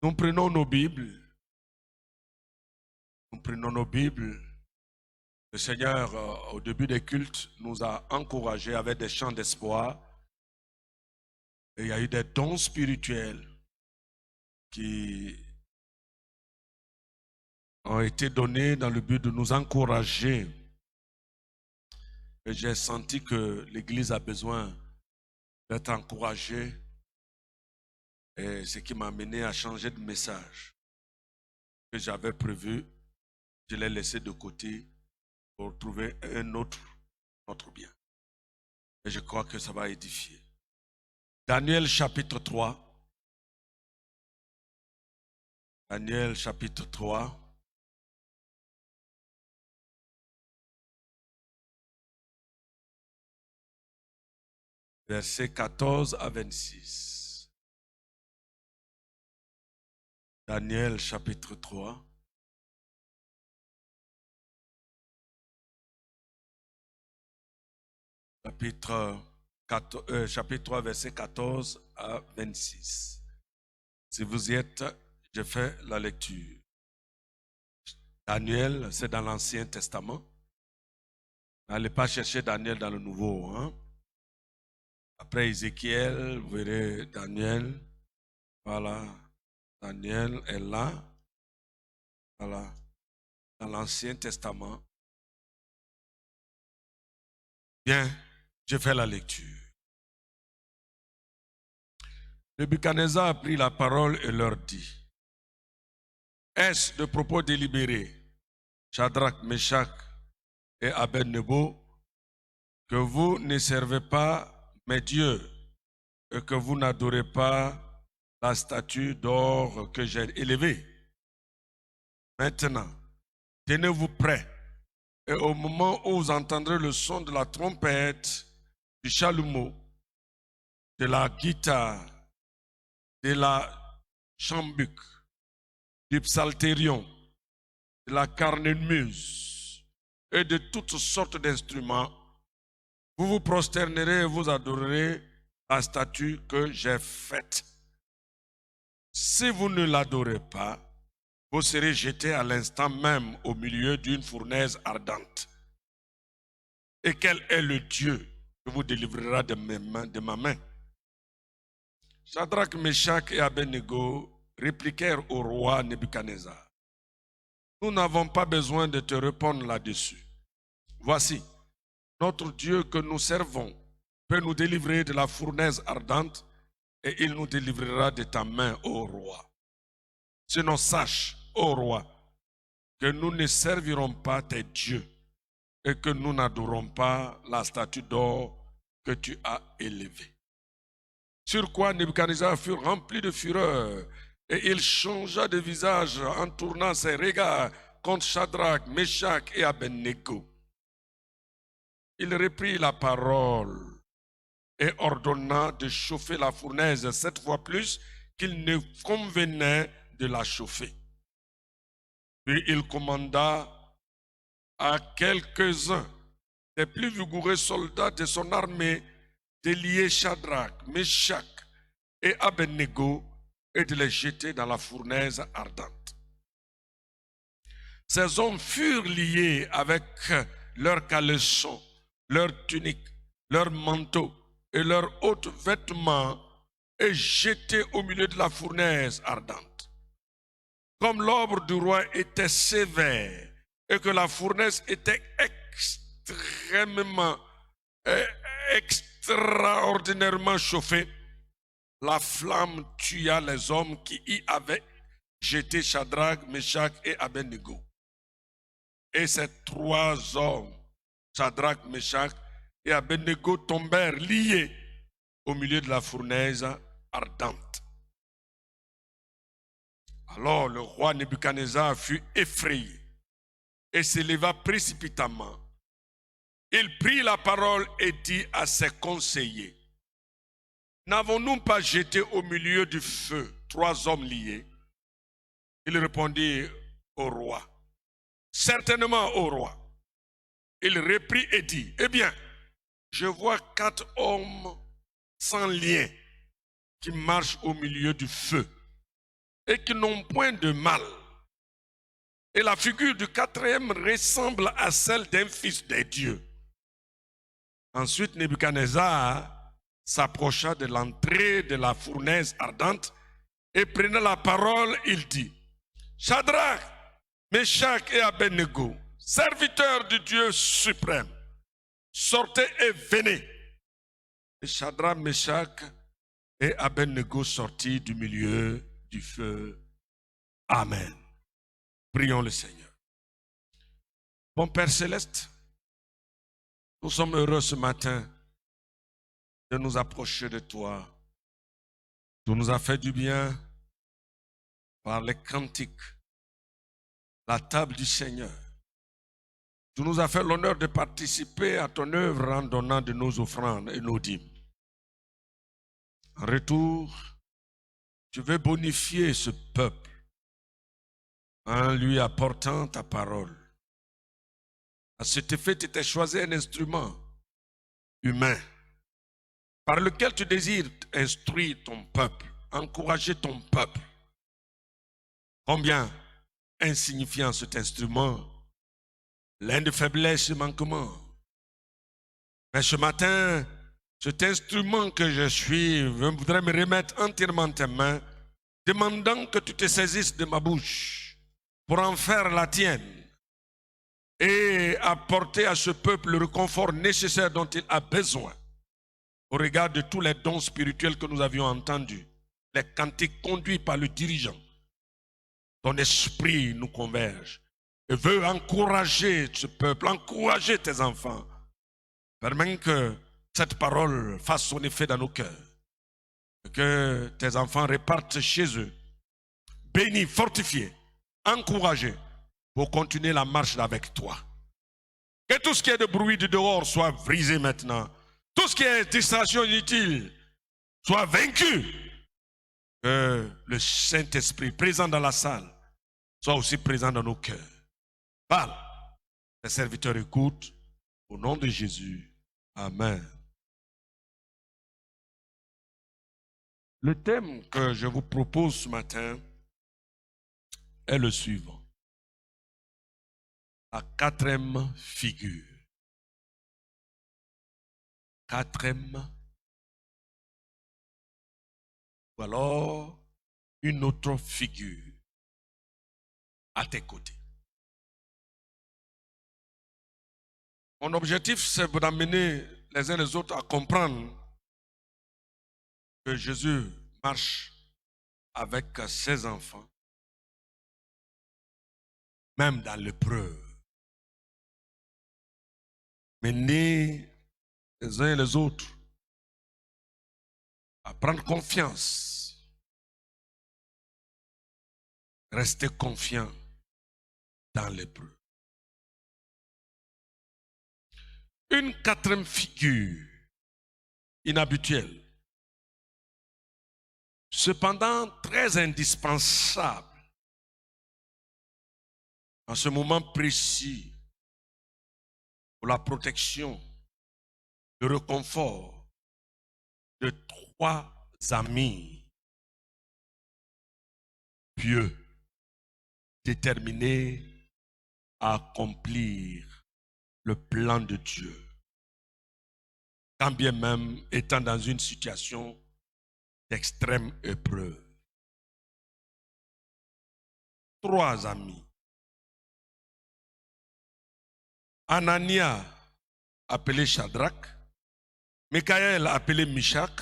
Nous prenons nos Bibles. Nous prenons nos Bibles. Le Seigneur, au début des cultes, nous a encouragés avec des chants d'espoir. Et il y a eu des dons spirituels qui ont été donnés dans le but de nous encourager. Et j'ai senti que l'Église a besoin d'être encouragée. Et ce qui m'a amené à changer de message que j'avais prévu. Je l'ai laissé de côté pour trouver un autre bien. Et je crois que ça va édifier. Daniel chapitre 3. Daniel chapitre 3. Versets 14 à 26. Daniel chapitre 3. Chapitre 3, verset 14 à 26. Si vous y êtes, je fais la lecture. Daniel, c'est dans l'Ancien Testament. N'allez pas chercher Daniel dans le Nouveau. Après Ézéchiel, vous verrez Daniel. Voilà. Daniel est là. Voilà. Dans l'Ancien Testament. Bien, je fais la lecture. Nebuchadnezzar a pris la parole et leur dit: Est-ce de propos délibérés, Shadrach, Meshach et Abed-Nebo, que vous ne servez pas mes dieux et que vous n'adorez pas la statue d'or que j'ai élevée? Maintenant, tenez-vous prêts, et au moment où vous entendrez le son de la trompette, du chalumeau, de la guitare, de la chambuc, du psalterion, de la cornemuse et de toutes sortes d'instruments, vous vous prosternerez et vous adorerez la statue que j'ai faite. Si vous ne l'adorez pas, vous serez jetés à l'instant même au milieu d'une fournaise ardente. Et quel est le Dieu qui vous délivrera de ma main? Shadrach, Meshach et Abed-Nego répliquèrent au roi Nebuchadnezzar: Nous n'avons pas besoin de te répondre là-dessus. Voici, notre Dieu que nous servons peut nous délivrer de la fournaise ardente et il nous délivrera de ta main, ô roi. Sinon, sache, ô roi, que nous ne servirons pas tes dieux et que nous n'adorons pas la statue d'or que tu as élevée. Sur quoi Nebuchadnezzar fut rempli de fureur et il changea de visage en tournant ses regards contre Shadrach, Meshach et Abed-Nego. Il reprit la parole et ordonna de chauffer la fournaise 7 fois plus qu'il ne convenait de la chauffer. Puis il commanda à quelques-uns des plus vigoureux soldats de son armée de lier Shadrach, Meshach et Abed-Nego et de les jeter dans la fournaise ardente. Ces hommes furent liés avec leurs caleçons, leurs tuniques, leurs manteaux et leurs hautes vêtements et jetés au milieu de la fournaise ardente. Comme l'ordre du roi était sévère et que la fournaise était extraordinairement chauffée, la flamme tua les hommes qui y avaient jeté Shadrach, Meshach et Abed-Nego. Et ces 3 hommes, Shadrach, Meshach et Abed-Nego, tombèrent liés au milieu de la fournaise ardente. Alors le roi Nebuchadnezzar fut effrayé et s'éleva précipitamment. Il prit la parole et dit à ses conseillers: N'avons-nous pas jeté au milieu du feu 3 hommes liés? Il répondit au roi: Certainement, au roi. Il reprit et dit: Eh bien, je vois 4 hommes sans lien qui marchent au milieu du feu. et qui n'ont point de mal. Et la figure du quatrième ressemble à celle d'un fils des dieux. Ensuite, Nebuchadnezzar s'approcha de l'entrée de la fournaise ardente et prenant la parole, il dit, Shadrach, Meshach et Abednego, serviteurs du Dieu suprême, sortez et venez. Et Shadrach, Meshach et Abednego sortirent du milieu du feu. Amen. Prions le Seigneur. Mon Père Céleste, nous sommes heureux ce matin de nous approcher de toi. Tu nous as fait du bien par les cantiques, la table du Seigneur. Tu nous as fait l'honneur de participer à ton œuvre en donnant de nos offrandes et nos dîmes. En retour, tu veux bonifier ce peuple en lui apportant ta parole. À cet effet, tu t'es choisi un instrument humain par lequel tu désires instruire ton peuple, encourager ton peuple. Combien insignifiant cet instrument, plein de faiblesses et manquements. Mais ce matin, cet instrument que je suis, je voudrais me remettre entièrement en tes mains, demandant que tu te saisisses de ma bouche pour en faire la tienne et apporter à ce peuple le réconfort nécessaire dont il a besoin au regard de tous les dons spirituels que nous avions entendus, les cantiques conduits par le dirigeant. Ton esprit nous converge et veut encourager ce peuple, encourager tes enfants. Permets que cette parole fasse son effet dans nos cœurs. Que tes enfants repartent chez eux, bénis, fortifiés, encouragés pour continuer la marche avec toi. Que tout ce qui est de bruit de dehors soit brisé maintenant. Tout ce qui est distraction inutile soit vaincu. Que le Saint-Esprit présent dans la salle soit aussi présent dans nos cœurs. Parle. Les serviteurs écoutent. Au nom de Jésus. Amen. Le thème que je vous propose ce matin est le suivant. La quatrième figure. Quatrième. Ou alors une autre figure à tes côtés. Mon objectif, c'est d'amener les uns les autres à comprendre que Jésus marche avec ses enfants, même dans l'épreuve. Mener les uns et les autres à prendre confiance, rester confiant dans l'épreuve. Une quatrième figure inhabituelle, cependant très indispensable en ce moment précis pour la protection, le réconfort de trois amis pieux, déterminés à accomplir le plan de Dieu, quand bien même étant dans une situation d'extrême épreuve. Trois amis. Anania, appelé Shadrach, Michaël, appelé Meshach,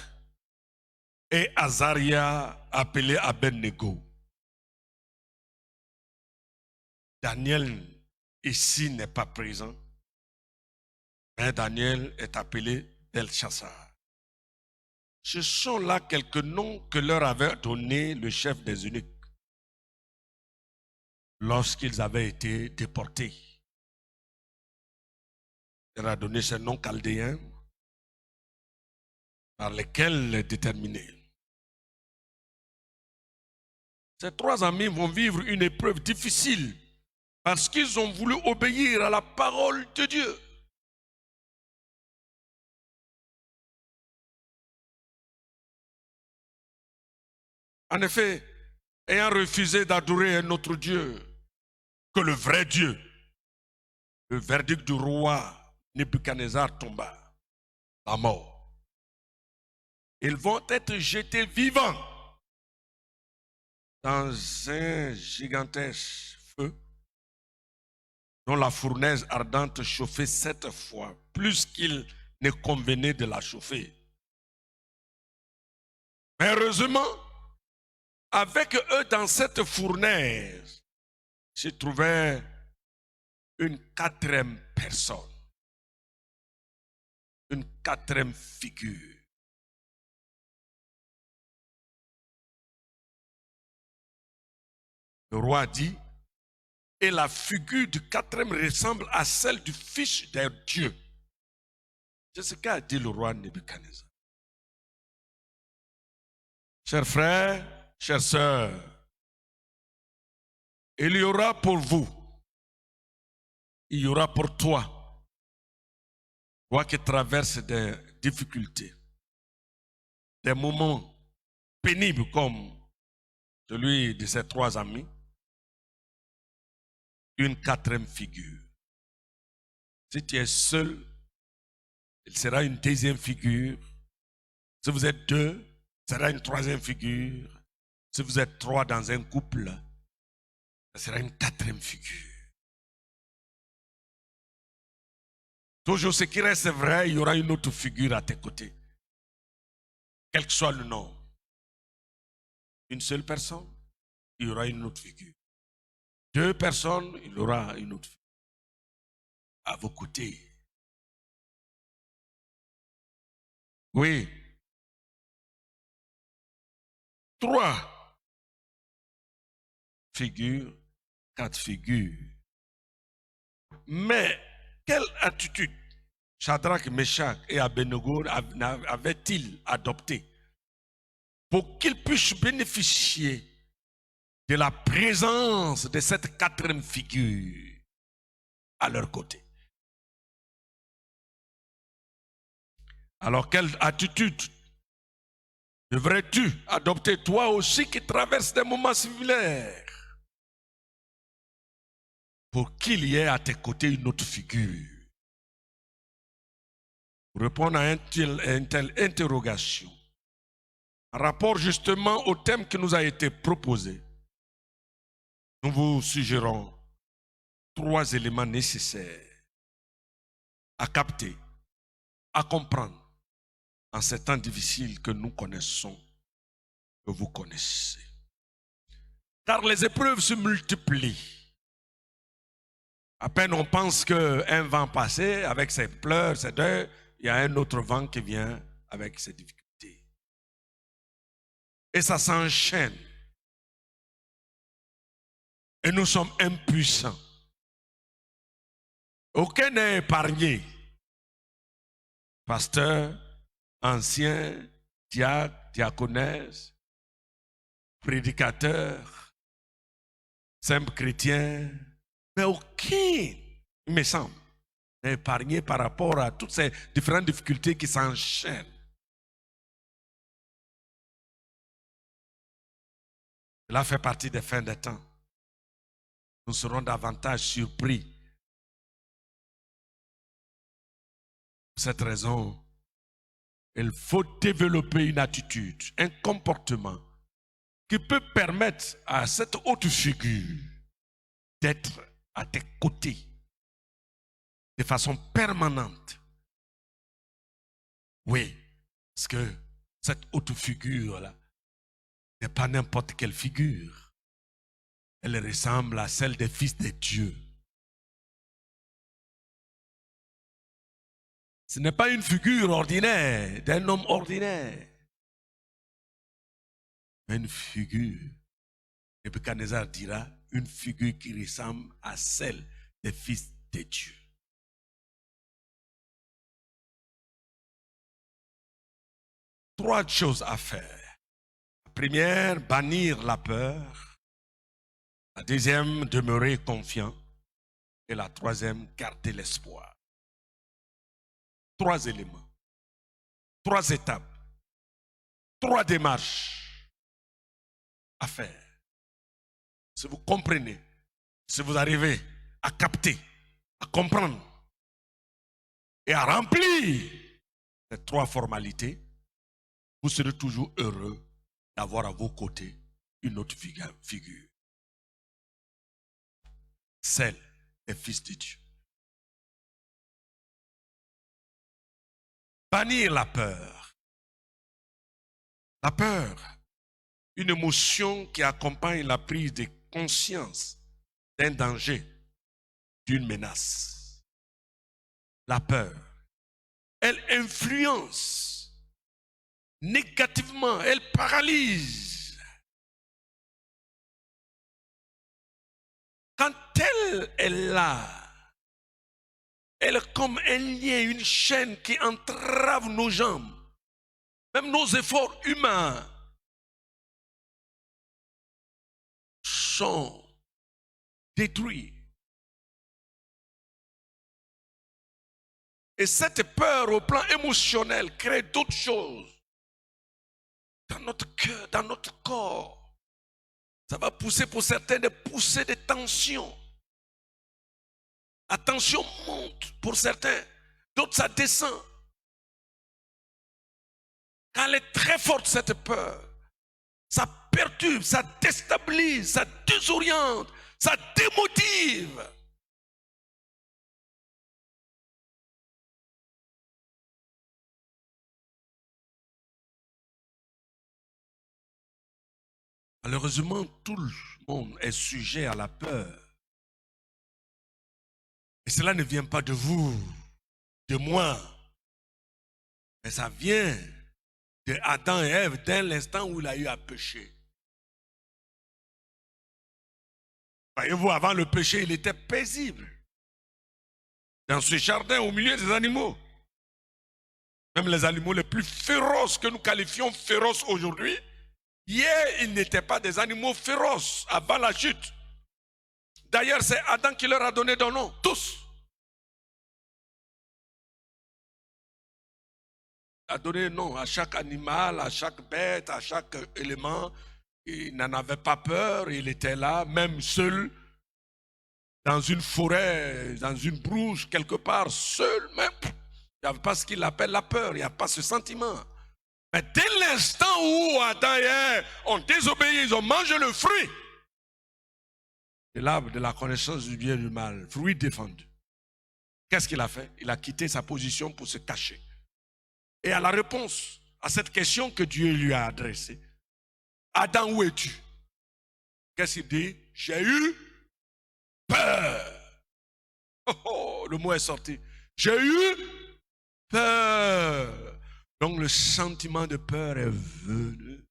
et Azaria, appelé Abednego. Daniel, ici, n'est pas présent, mais Daniel est appelé Belchassar. Ce sont là quelques noms que leur avait donné le chef des eunuques lorsqu'ils avaient été déportés. Il a donné ces noms chaldéens par lesquels les déterminer. Ces trois amis vont vivre une épreuve difficile parce qu'ils ont voulu obéir à la parole de Dieu. En effet, ayant refusé d'adorer un autre Dieu que le vrai Dieu, le verdict du roi Nebuchadnezzar tomba, la mort. Ils vont être jetés vivants dans un gigantesque feu dont la fournaise ardente chauffait 7 fois plus qu'il ne convenait de la chauffer. Mais heureusement, avec eux dans cette fournaise, se trouvait une quatrième personne, une quatrième figure. Le roi dit, et la figure du quatrième ressemble à celle du Fils de Dieu. C'est ce qu'a dit le roi Nebuchadnezzar. Chers frères, chères sœurs, il y aura pour vous, il y aura pour toi qui traverse des difficultés, des moments pénibles comme celui de ses 3 amis, une quatrième figure. Si tu es seul, il sera une deuxième figure. Si vous êtes 2, il sera une troisième figure. Si vous êtes 3 dans un couple, ce sera une quatrième figure. Toujours ce qui reste vrai, il y aura une autre figure à tes côtés. Quel que soit le nom. Une seule personne, il y aura une autre figure. 2 personnes, il y aura une autre figure. À vos côtés. Oui. 3 figures, 4 figures. Mais quelle attitude Shadrach, Meshach et Abednego avaient-ils adopté pour qu'ils puissent bénéficier de la présence de cette quatrième figure à leur côté? Alors, quelle attitude devrais-tu adopter toi aussi qui traverses des moments similaires pour qu'il y ait à tes côtés une autre figure? Pour répondre à une telle interrogation, en rapport justement au thème qui nous a été proposé, nous vous suggérons 3 éléments nécessaires à capter, à comprendre en ces temps difficiles que nous connaissons, que vous connaissez. Car les épreuves se multiplient. À peine on pense qu'un vent passé avec ses pleurs, ses deuils, il y a un autre vent qui vient avec ses difficultés. Et ça s'enchaîne. Et nous sommes impuissants. Aucun n'est épargné. Pasteur, ancien, diacre, diaconesse, prédicateur, simple chrétien, mais aucun, il me semble, n'est épargné par rapport à toutes ces différentes difficultés qui s'enchaînent. Cela fait partie des fins des temps. Nous serons davantage surpris. Pour cette raison, il faut développer une attitude, un comportement qui peut permettre à cette haute figure d'être à tes côtés de façon permanente. Oui, parce que cette haute figure-là n'est pas n'importe quelle figure. Elle ressemble à celle des fils de Dieu. Ce n'est pas une figure ordinaire, d'un homme ordinaire. Mais une figure, Nebuchadnezzar dira, une figure qui ressemble à celle des fils de Dieu. Trois choses à faire. La première, bannir la peur. La deuxième, demeurer confiant. Et la troisième, garder l'espoir. 3 éléments, 3 étapes, 3 démarches à faire si vous comprenez, si vous arrivez à capter, à comprendre et à remplir ces 3 formalités, vous serez toujours heureux d'avoir à vos côtés une autre figure. Celle des fils de Dieu. Bannir la peur. La peur, une émotion qui accompagne la prise de conscience d'un danger, d'une menace. La peur, elle influence négativement, elle paralyse. Quand elle est là, elle est comme un lien, une chaîne qui entrave nos jambes, même nos efforts humains sont détruits. Et cette peur au plan émotionnel crée d'autres choses dans notre cœur, dans notre corps. Ça va pousser pour certains de pousser des tensions. La tension monte pour certains, d'autres ça descend. Quand elle est très forte, cette peur, ça perturbe, ça déstabilise, ça désoriente, ça démotive. Malheureusement, tout le monde est sujet à la peur. Et cela ne vient pas de vous, de moi, mais ça vient de Adam et Ève dès l'instant où il a eu à pécher. Voyez-vous, avant le péché, il était paisible. Dans ce jardin, au milieu des animaux. Même les animaux les plus féroces que nous qualifions féroces aujourd'hui, hier, ils n'étaient pas des animaux féroces avant la chute. D'ailleurs, c'est Adam qui leur a donné leur nom, tous. Il a donné nom à chaque animal, à chaque bête, à chaque élément. Il n'en avait pas peur, il était là, même seul, dans une forêt, dans une brousse, quelque part, seul même. Il n'y avait pas ce qu'il appelle la peur, il n'y a pas ce sentiment. Mais dès l'instant où Adam et Ève ont désobéi, ils ont mangé le fruit de l'arbre de la connaissance du bien et du mal, fruit défendu. Qu'est-ce qu'il a fait? Il a quitté sa position pour se cacher. Et à la réponse à cette question que Dieu lui a adressée, Adam, où es-tu? Qu'est-ce qu'il dit? J'ai eu peur. Oh, le mot est sorti. J'ai eu peur. Donc le sentiment de peur est venu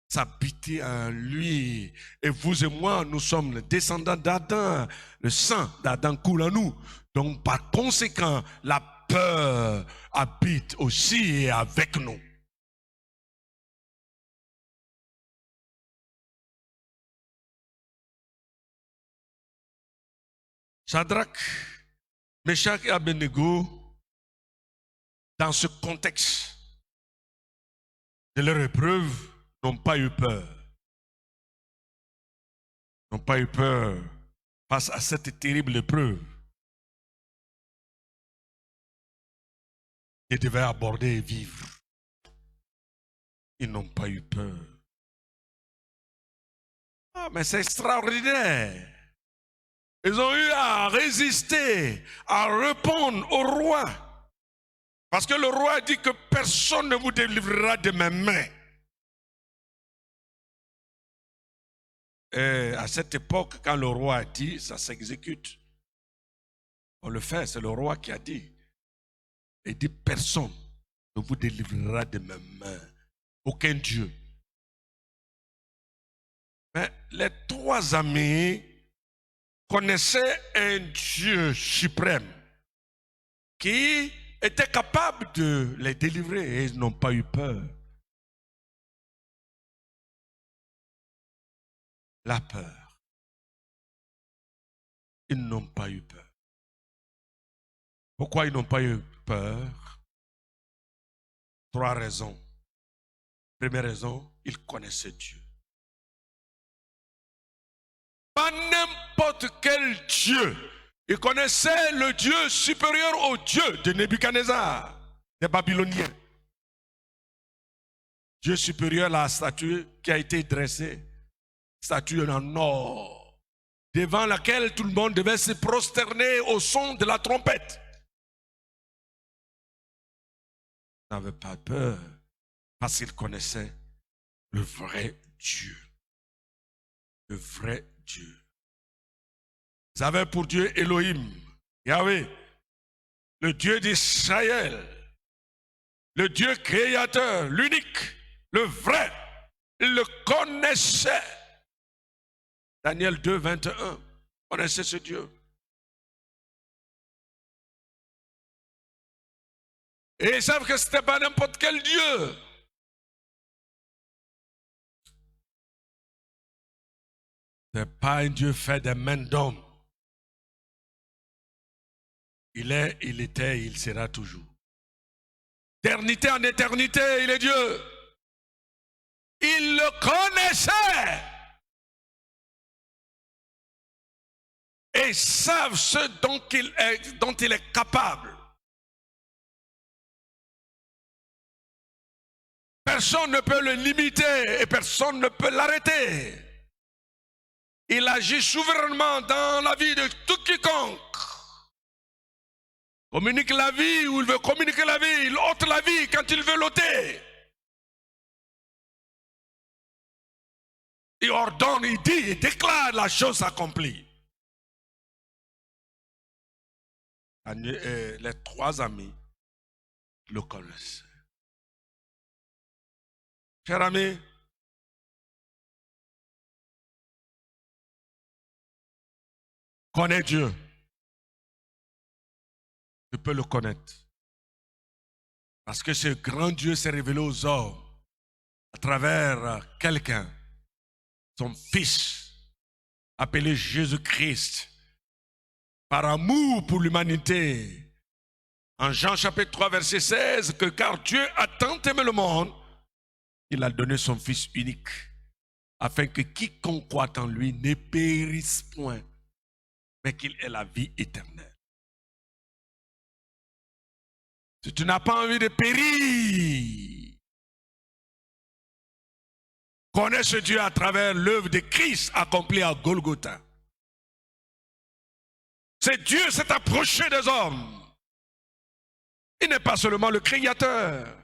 s'habiter en lui. Et vous et moi, nous sommes les descendants d'Adam. Le sang d'Adam coule en nous. Donc par conséquent, la peur habite aussi avec nous. Shadrach, Meshach et Abednego, dans ce contexte de leur épreuve, n'ont pas eu peur. N'ont pas eu peur face à cette terrible épreuve. Ils devaient aborder et vivre. Ils n'ont pas eu peur. Ah, mais c'est extraordinaire. Ils ont eu à résister, à répondre au roi. Parce que le roi dit que personne ne vous délivrera de mes mains. Et à cette époque, quand le roi a dit, ça s'exécute. On le fait, c'est le roi qui a dit. Il dit, personne ne vous délivrera de mes mains. Aucun Dieu. Mais les 3 amis connaissaient un Dieu suprême qui était capable de les délivrer et ils n'ont pas eu peur. La peur. Ils n'ont pas eu peur. Pourquoi ils n'ont pas eu peur? 3 raisons. Première raison, ils connaissaient Dieu. Pas n'importe quel Dieu. Il connaissait le Dieu supérieur au Dieu de Nebuchadnezzar, des Babyloniens. Dieu supérieur à la statue qui a été dressée, statue en or, devant laquelle tout le monde devait se prosterner au son de la trompette. Il n'avait pas peur parce qu'il connaissait le vrai Dieu. Le vrai Dieu. Vous avez pour Dieu Elohim, Yahweh, le Dieu d'Israël, le Dieu créateur, l'unique, le vrai. Il le connaissait. Daniel 2, 21, connaissait ce Dieu. Et ils savent que ce n'était pas n'importe quel Dieu. Ce n'est pas un Dieu fait des mains d'homme. Il est, il était, il sera toujours. D'éternité en éternité, il est Dieu. Il le connaissait. Et ils savent ce dont il est capable. Personne ne peut le limiter et personne ne peut l'arrêter. Il agit souverainement dans la vie de tout quiconque. Communique la vie où il veut communiquer la vie. Il ôte la vie quand il veut l'ôter. Il ordonne, il dit, il déclare la chose accomplie. Les trois amis le connaissent. Cher ami, connais Dieu. Tu peux le connaître. Parce que ce grand Dieu s'est révélé aux hommes à travers quelqu'un, son Fils, appelé Jésus-Christ, par amour pour l'humanité. En Jean chapitre 3, verset 16, que car Dieu a tant aimé le monde, il a donné son Fils unique, afin que quiconque croit en lui ne périsse point, mais qu'il ait la vie éternelle. Si tu n'as pas envie de périr, connais ce Dieu à travers l'œuvre de Christ accomplie à Golgotha. C'est Dieu s'est approché des hommes. Il n'est pas seulement le Créateur.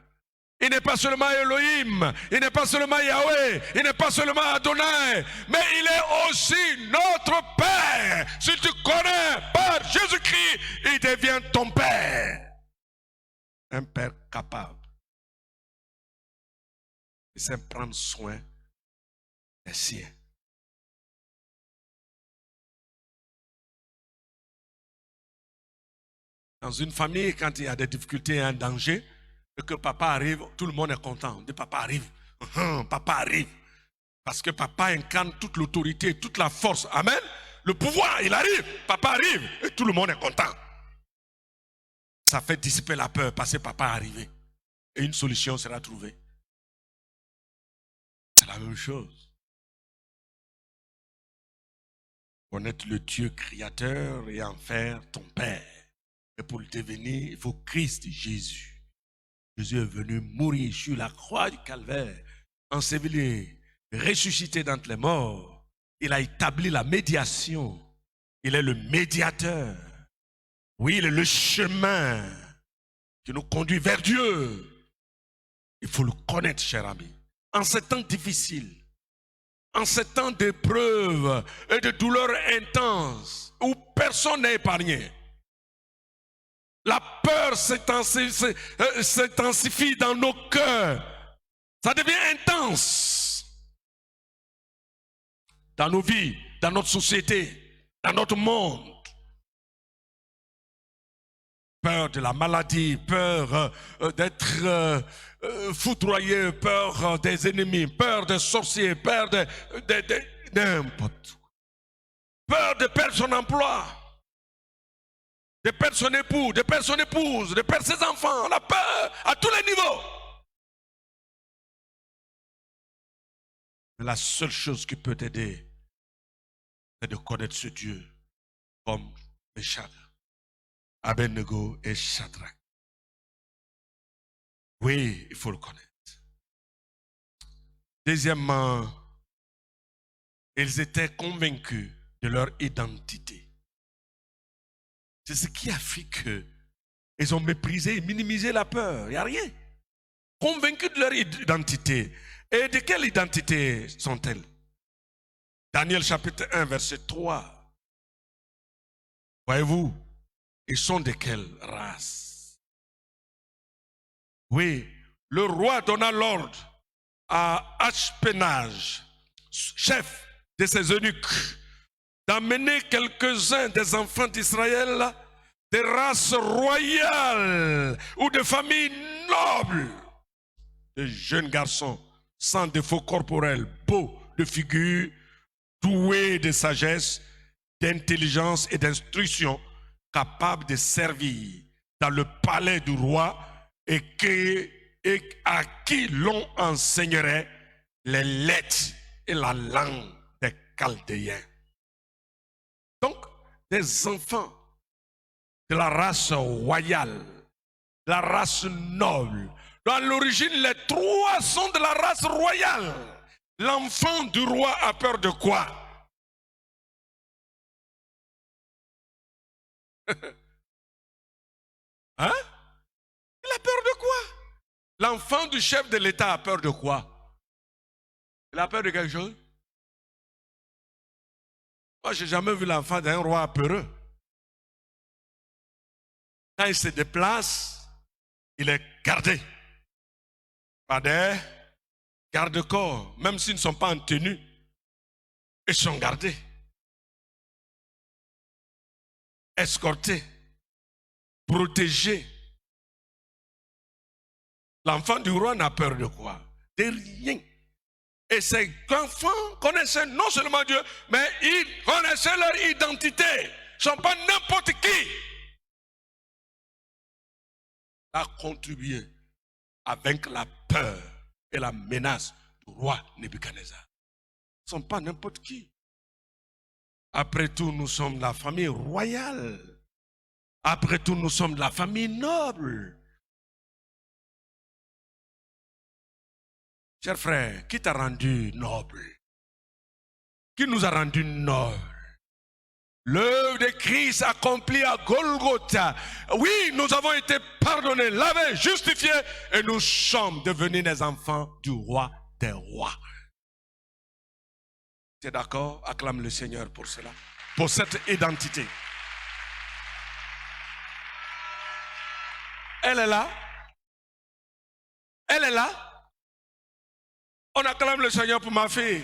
Il n'est pas seulement Elohim. Il n'est pas seulement Yahweh. Il n'est pas seulement Adonai. Mais il est aussi notre Père. Si tu connais par Jésus-Christ, il devient ton Père. Un Père capable. Il sait prendre soin des siens. Dans une famille, quand il y a des difficultés et un danger, et que papa arrive, tout le monde est content. On dit papa arrive. Papa arrive. Parce que papa incarne toute l'autorité, toute la force. Amen. Le pouvoir, il arrive. Papa arrive. Et tout le monde est content. Ça fait dissiper la peur parce que papa est arrivé. Et une solution sera trouvée. C'est la même chose. Connaître le Dieu créateur et en faire ton Père. Et pour le devenir, il faut Christ Jésus. Jésus est venu mourir sur la croix du calvaire, enseveli, ressuscité d'entre les morts. Il a établi la médiation. Il est le médiateur. Oui, il est le chemin qui nous conduit vers Dieu. Il faut le connaître, cher ami. En ces temps difficiles, en ces temps d'épreuves et de douleurs intenses, où personne n'est épargné, la peur s'intensifie dans nos cœurs. Ça devient intense. Dans nos vies, dans notre société, dans notre monde. Peur de la maladie, peur d'être foudroyé, peur des ennemis, peur des sorciers, peur de n'importe quoi. Peur de perdre son emploi. De perdre son époux, de perdre son épouse, de perdre ses enfants, la peur à tous les niveaux. Mais la seule chose qui peut t'aider, c'est de connaître ce Dieu comme Meshach, Abednego et Shadrach. Oui, il faut le connaître. Deuxièmement, ils étaient convaincus de leur identité. C'est ce qui a fait qu'ils ont méprisé et minimisé la peur. Il n'y a rien. Convaincus de leur identité. Et de quelle identité sont-elles? Daniel chapitre 1, verset 3. Voyez-vous, ils sont de quelle race? Oui, le roi donna l'ordre à Ashpenaz, chef de ses eunuques, d'amener quelques-uns des enfants d'Israël des races royales ou de familles nobles, de jeunes garçons sans défaut corporel, beaux de figure, doués de sagesse, d'intelligence et d'instruction, capables de servir dans le palais du roi et à qui l'on enseignerait les lettres et la langue des Chaldéens. Donc, des enfants de la race royale, de la race noble. À l'origine, les trois sont de la race royale. L'enfant du roi a peur de quoi? Hein? Il a peur de quoi? L'enfant du chef de l'État a peur de quoi? Il a peur de quelque chose? Moi, je n'ai jamais vu l'enfant d'un roi peureux. Quand il se déplace, il est gardé par des garde-corps, même s'ils ne sont pas en tenue, ils sont gardés, escortés, protégés. L'enfant du roi n'a peur de quoi? De rien. Et ces enfants connaissaient non seulement Dieu, mais ils connaissaient leur identité. Ils ne sont pas n'importe qui. A contribué à vaincre la peur et la menace du roi Nebuchadnezzar. Ils ne sont pas n'importe qui. Après tout, nous sommes la famille royale. Après tout, nous sommes la famille noble. Cher frère, qui t'a rendu noble? Qui nous a rendu noble? L'œuvre de Christ accomplie à Golgotha. Oui, nous avons été pardonnés, lavés, justifiés, et nous sommes devenus des enfants du roi des rois. Tu es d'accord? Acclame le Seigneur pour cela, pour cette identité. Elle est là. Elle est là. On acclame le Seigneur pour ma fille.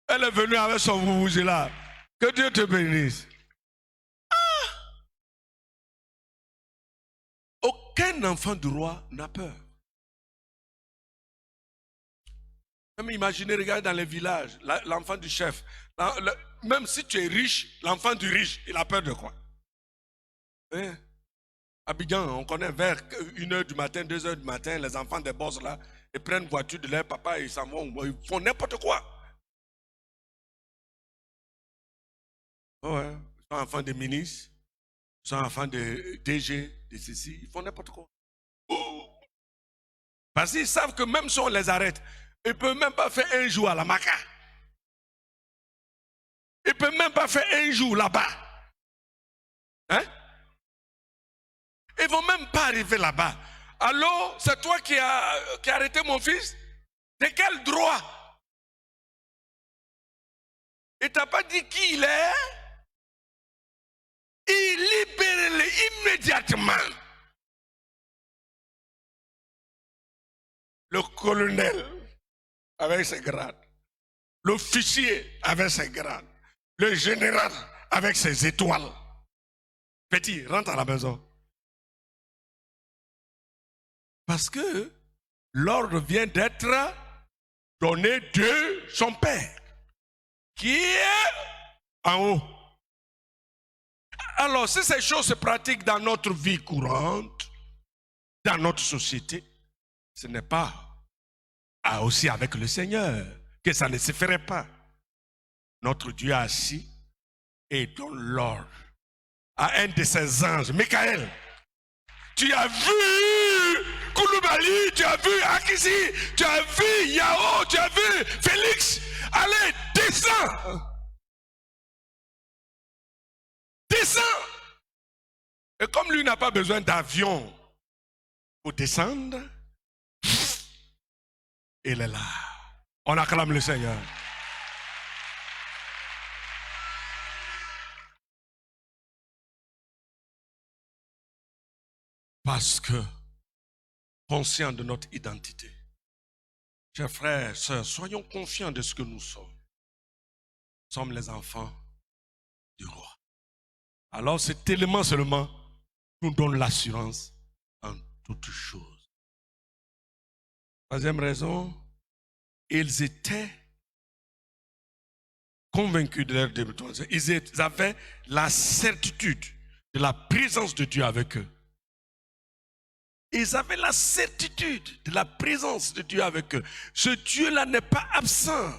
Elle est venue avec son vuvuzela. Que Dieu te bénisse. Ah! Aucun enfant du roi n'a peur. Même imaginez, regardez dans les villages, l'enfant du chef. Même si tu es riche, l'enfant du riche, il a peur de quoi? Hein? Abidjan, on connaît vers 1h du matin, 2h du matin, les enfants des boss là, ils prennent voiture de leur papa et ils s'en vont, ils font n'importe quoi. Ouais, ils sont enfants de ministres, ils sont enfants de DG, de ceci, ils font n'importe quoi. Parce qu'ils savent que même si on les arrête, ils ne peuvent même pas faire un jour à la Maca. Ils ne peuvent même pas faire un jour là-bas. Hein? Ils ne vont même pas arriver là-bas. Alors, c'est toi qui as arrêté mon fils? De quel droit? Il ne t'a pas dit qui il est? Il libère-le immédiatement. Le colonel avec ses grades, l'officier avec ses grades, le général avec ses étoiles. Petit, rentre à la maison. Parce que l'ordre vient d'être donné de son Père, qui est en haut. Alors, si ces choses se pratiquent dans notre vie courante, dans notre société, ce n'est pas aussi avec le Seigneur que ça ne se ferait pas. Notre Dieu est assis et donne l'ordre à un de ses anges, Michael. Tu as vu Koulibaly, tu as vu Akisi, tu as vu Yao, tu as vu Félix. Allez, descends. Descends. Et comme lui n'a pas besoin d'avion pour descendre, il est là. On acclame le Seigneur. Parce que, conscients de notre identité, chers frères, sœurs, soyons confiants de ce que nous sommes. Nous sommes les enfants du roi. Alors cet élément seulement nous donne l'assurance en toutes choses. Troisième raison, ils étaient convaincus de leur débutant. Ils avaient la certitude de la présence de Dieu avec eux. Ils avaient la certitude de la présence de Dieu avec eux. Ce Dieu-là n'est pas absent.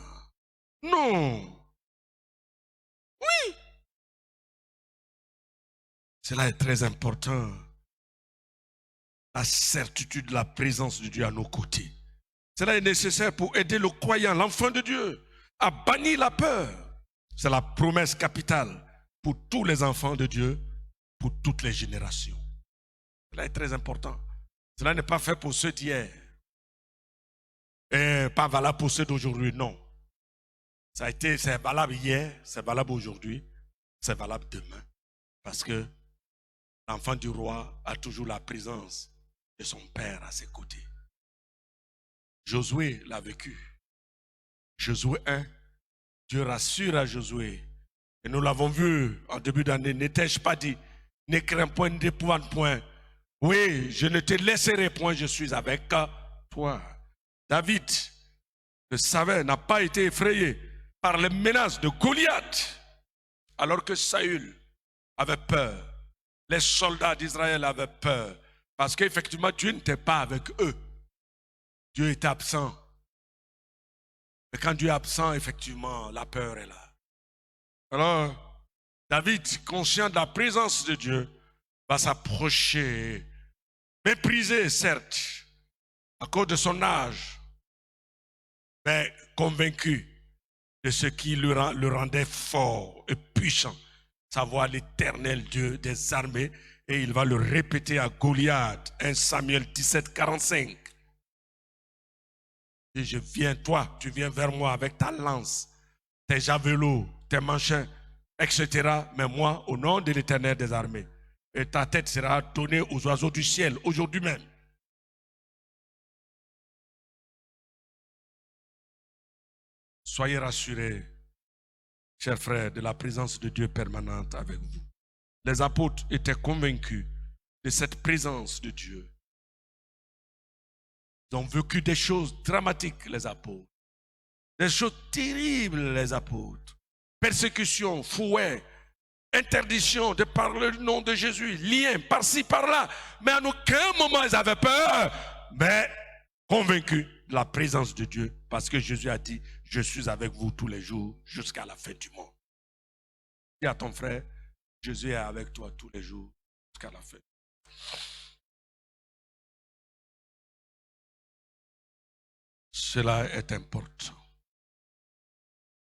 Non. Oui. Cela est très important. La certitude de la présence de Dieu à nos côtés. Cela est nécessaire pour aider le croyant, l'enfant de Dieu, à bannir la peur. C'est la promesse capitale pour tous les enfants de Dieu, pour toutes les générations. Cela est très important. Cela n'est pas fait pour ceux d'hier. Et pas valable pour ceux d'aujourd'hui, non. C'est valable hier, c'est valable aujourd'hui, c'est valable demain. Parce que l'enfant du roi a toujours la présence de son père à ses côtés. Josué l'a vécu. Josué 1, Dieu rassure à Josué. Et nous l'avons vu en début d'année. Ne t'ai-je pas dit, ne crains point, n'épouvante point. Oui, je ne te laisserai point, je suis avec toi. David, le savait, n'a pas été effrayé par les menaces de Goliath, alors que Saül avait peur. Les soldats d'Israël avaient peur, parce qu'effectivement, Dieu n'était pas avec eux. Dieu était absent. Et quand Dieu est absent, effectivement, la peur est là. Alors, David, conscient de la présence de Dieu, va s'approcher, méprisé, certes, à cause de son âge, mais convaincu de ce qui le rendait fort et puissant, savoir l'Éternel Dieu des armées, et il va le répéter à Goliath, 1 Samuel 17, 45. Et je viens, toi, tu viens vers moi avec ta lance, tes javelots, tes manchets, etc. Mais moi, au nom de l'Éternel des armées, et ta tête sera donnée aux oiseaux du ciel, aujourd'hui même. Soyez rassurés, chers frères, de la présence de Dieu permanente avec vous. Les apôtres étaient convaincus de cette présence de Dieu. Ils ont vécu des choses dramatiques, les apôtres. Des choses terribles, les apôtres. Persécution, fouet, interdiction de parler le nom de Jésus, lien par-ci, par-là. Mais à aucun moment ils avaient peur, mais convaincus de la présence de Dieu, parce que Jésus a dit, je suis avec vous tous les jours jusqu'à la fin du monde. Dis à ton frère, Jésus est avec toi tous les jours jusqu'à la fin. Cela est important.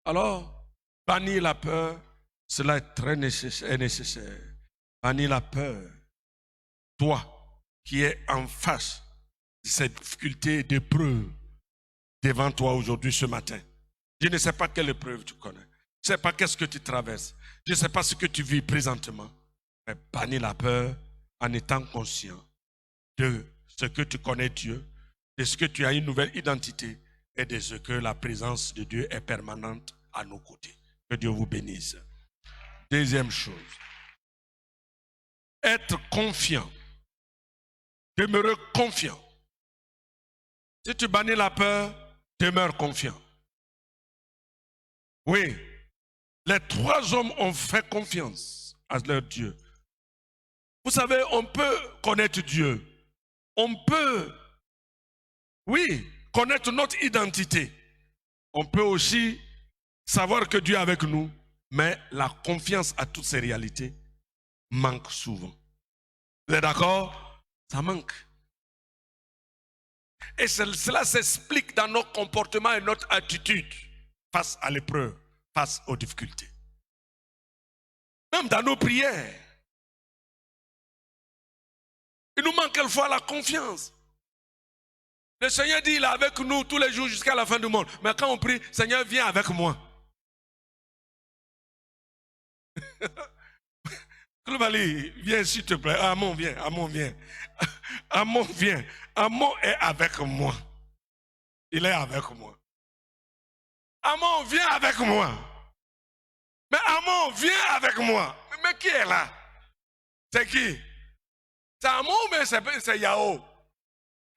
Alors, bannir la peur, cela est très nécessaire. Bannir la peur. Toi qui es en face de cette difficulté d'épreuve devant toi aujourd'hui, ce matin. Je ne sais pas quelle épreuve tu connais. Je ne sais pas qu'est-ce que tu traverses. Je ne sais pas ce que tu vis présentement. Mais bannir la peur en étant conscient de ce que tu connais Dieu, de ce que tu as une nouvelle identité et de ce que la présence de Dieu est permanente à nos côtés. Que Dieu vous bénisse. Deuxième chose, être confiant, demeurer confiant. Si tu bannis la peur, demeure confiant. Oui, les trois hommes ont fait confiance à leur Dieu. Vous savez, on peut connaître Dieu. On peut, oui, connaître notre identité. On peut aussi savoir que Dieu est avec nous Mais la confiance à toutes ces réalités manque souvent. Vous êtes d'accord? Ça manque. Et cela s'explique dans notre comportement et notre attitude face à l'épreuve, face aux difficultés. Même dans nos prières. Il nous manque quelquefois la confiance. Le Seigneur dit, il est avec nous tous les jours jusqu'à la fin du monde. Mais quand on prie, Seigneur, viens avec moi. Koulibaly, viens s'il te plaît. Amon, viens. Amon, viens. Amon, viens. Amon est avec moi. Il est avec moi. Amon, viens avec moi. Mais Amon, viens avec moi. Mais qui est là? C'est qui? C'est Amon ou bien c'est Yahoo?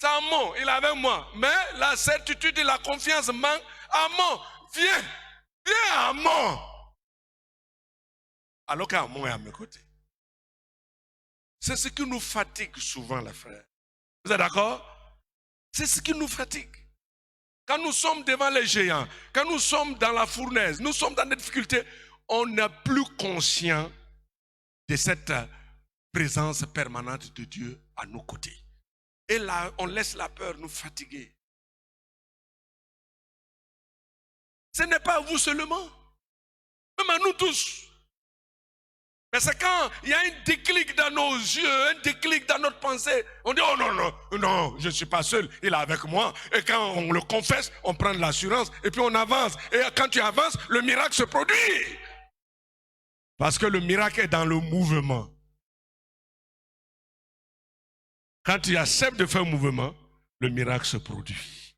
C'est Amon, il est avec moi. Mais la certitude et la confiance manquent. Amon, viens. Viens, Amon. Alors qu'Amon est à mes côtés. C'est ce qui nous fatigue souvent, les frères. Vous êtes d'accord? C'est ce qui nous fatigue. Quand nous sommes devant les géants, quand nous sommes dans la fournaise, nous sommes dans des difficultés, on n'est plus conscient de cette présence permanente de Dieu à nos côtés. Et là, on laisse la peur nous fatiguer. Ce n'est pas à vous seulement, même à nous tous. Mais c'est quand il y a un déclic dans nos yeux, un déclic dans notre pensée, on dit, oh non, non, non, je ne suis pas seul, il est avec moi. Et quand on le confesse, on prend de l'assurance et puis on avance. Et quand tu avances, le miracle se produit. Parce que le miracle est dans le mouvement. Quand tu acceptes de faire un mouvement, le miracle se produit.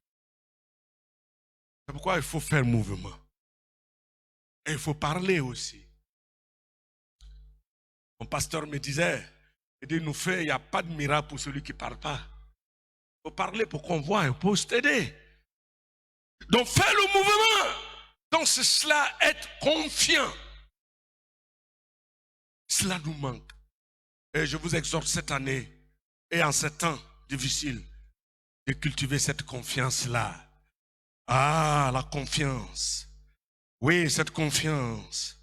C'est pourquoi il faut faire mouvement. Et il faut parler aussi. Mon pasteur me disait, il dit, il n'y a pas de miracle pour celui qui ne parle pas. Il faut parler pour qu'on voit, il faut t'aider. Donc fais le mouvement. Donc c'est cela, être confiant. Cela nous manque. Et je vous exhorte cette année, et en ces temps difficiles, de cultiver cette confiance-là. Ah, la confiance. Oui, cette confiance.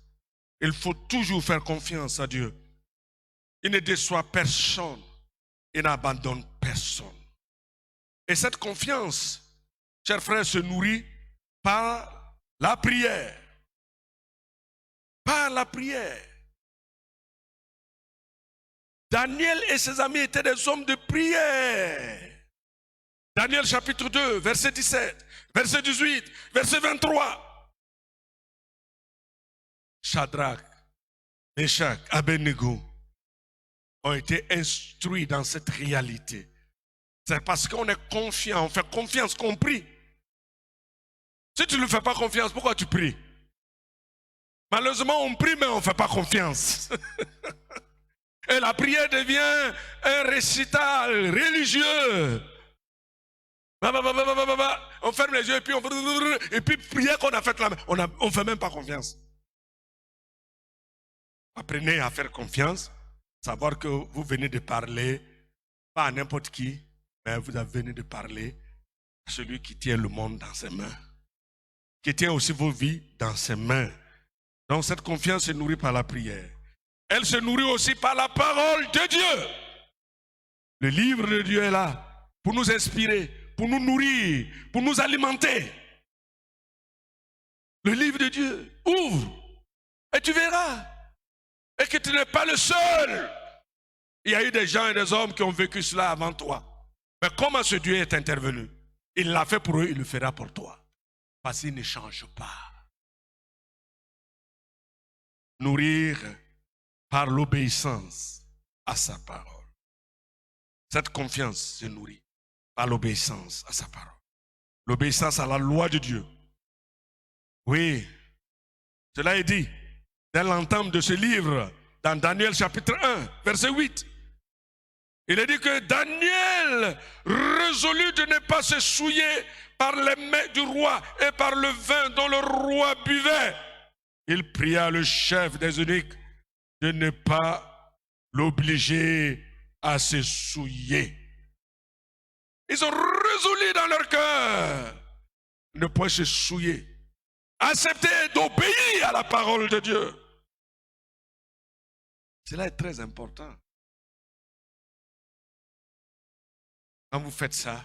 Il faut toujours faire confiance à Dieu. Il ne déçoit personne. Il n'abandonne personne. Et cette confiance, chers frères, se nourrit par la prière. Par la prière. Daniel et ses amis étaient des hommes de prière. Daniel chapitre 2, verset 17, verset 18, verset 23. Shadrach, Meshach, Abednego ont été instruits dans cette réalité. C'est parce qu'on est confiant, on fait confiance qu'on prie. Si tu ne fais pas confiance, pourquoi tu pries? Malheureusement, on prie, mais on ne fait pas confiance. Et la prière devient un récital religieux. On ferme les yeux et puis prière qu'on a faite là, on ne fait même pas confiance. Apprenez à faire confiance, savoir que vous venez de parler, pas à n'importe qui, mais vous venez de parler à celui qui tient le monde dans ses mains, qui tient aussi vos vies dans ses mains. Donc cette confiance se nourrit par la prière. Elle se nourrit aussi par la parole de Dieu. Le livre de Dieu est là pour nous inspirer, pour nous nourrir, pour nous alimenter. Le livre de Dieu, ouvre et tu verras. Et que tu n'es pas le seul. Il y a eu des gens et des hommes qui ont vécu cela avant toi. Mais comment ce Dieu est intervenu? Il l'a fait pour eux, il le fera pour toi. Parce qu'il ne change pas. Nourrir par l'obéissance à sa parole. Cette confiance se nourrit par l'obéissance à sa parole. L'obéissance à la loi de Dieu. Oui, cela est dit dès l'entame de ce livre, dans Daniel chapitre 1, verset 8. Il est dit que Daniel résolut de ne pas se souiller par les mets du roi et par le vin dont le roi buvait. Il pria le chef des eunuques de ne pas l'obliger à se souiller. Ils ont résolu dans leur cœur de ne pas se souiller Acceptez d'obéir à la parole de Dieu. Cela est très important. Quand vous faites ça,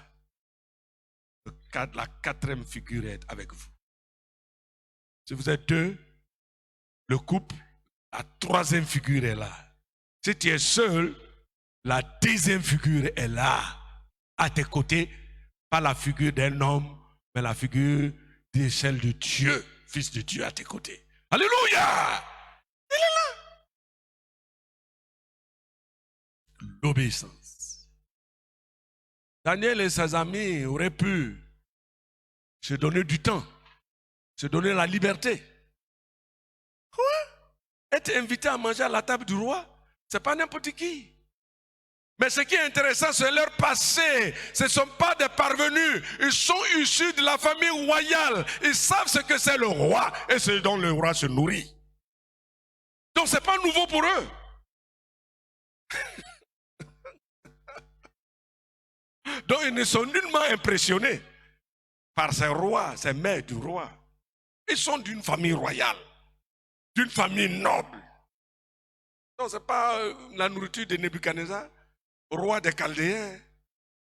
la quatrième figure est avec vous. Si vous êtes deux, le couple, la troisième figure est là. Si tu es seul, la deuxième figure est là, à tes côtés, pas la figure d'un homme, mais la figure de celle de Dieu, Fils de Dieu à tes côtés. Alléluia! Il est là. L'obéissance. Daniel et ses amis auraient pu se donner du temps, se donner la liberté. Quoi? Être invité à manger à la table du roi, ce n'est pas n'importe qui. Mais ce qui est intéressant, c'est leur passé. Ce ne sont pas des parvenus. Ils sont issus de la famille royale. Ils savent ce que c'est le roi et ce dont le roi se nourrit. Donc ce n'est pas nouveau pour eux. Donc ils ne sont nullement impressionnés par ces rois, ces mères du roi. Ils sont d'une famille royale, d'une famille noble. Non, ce n'est pas la nourriture de Nebuchadnezzar, roi des Chaldéens,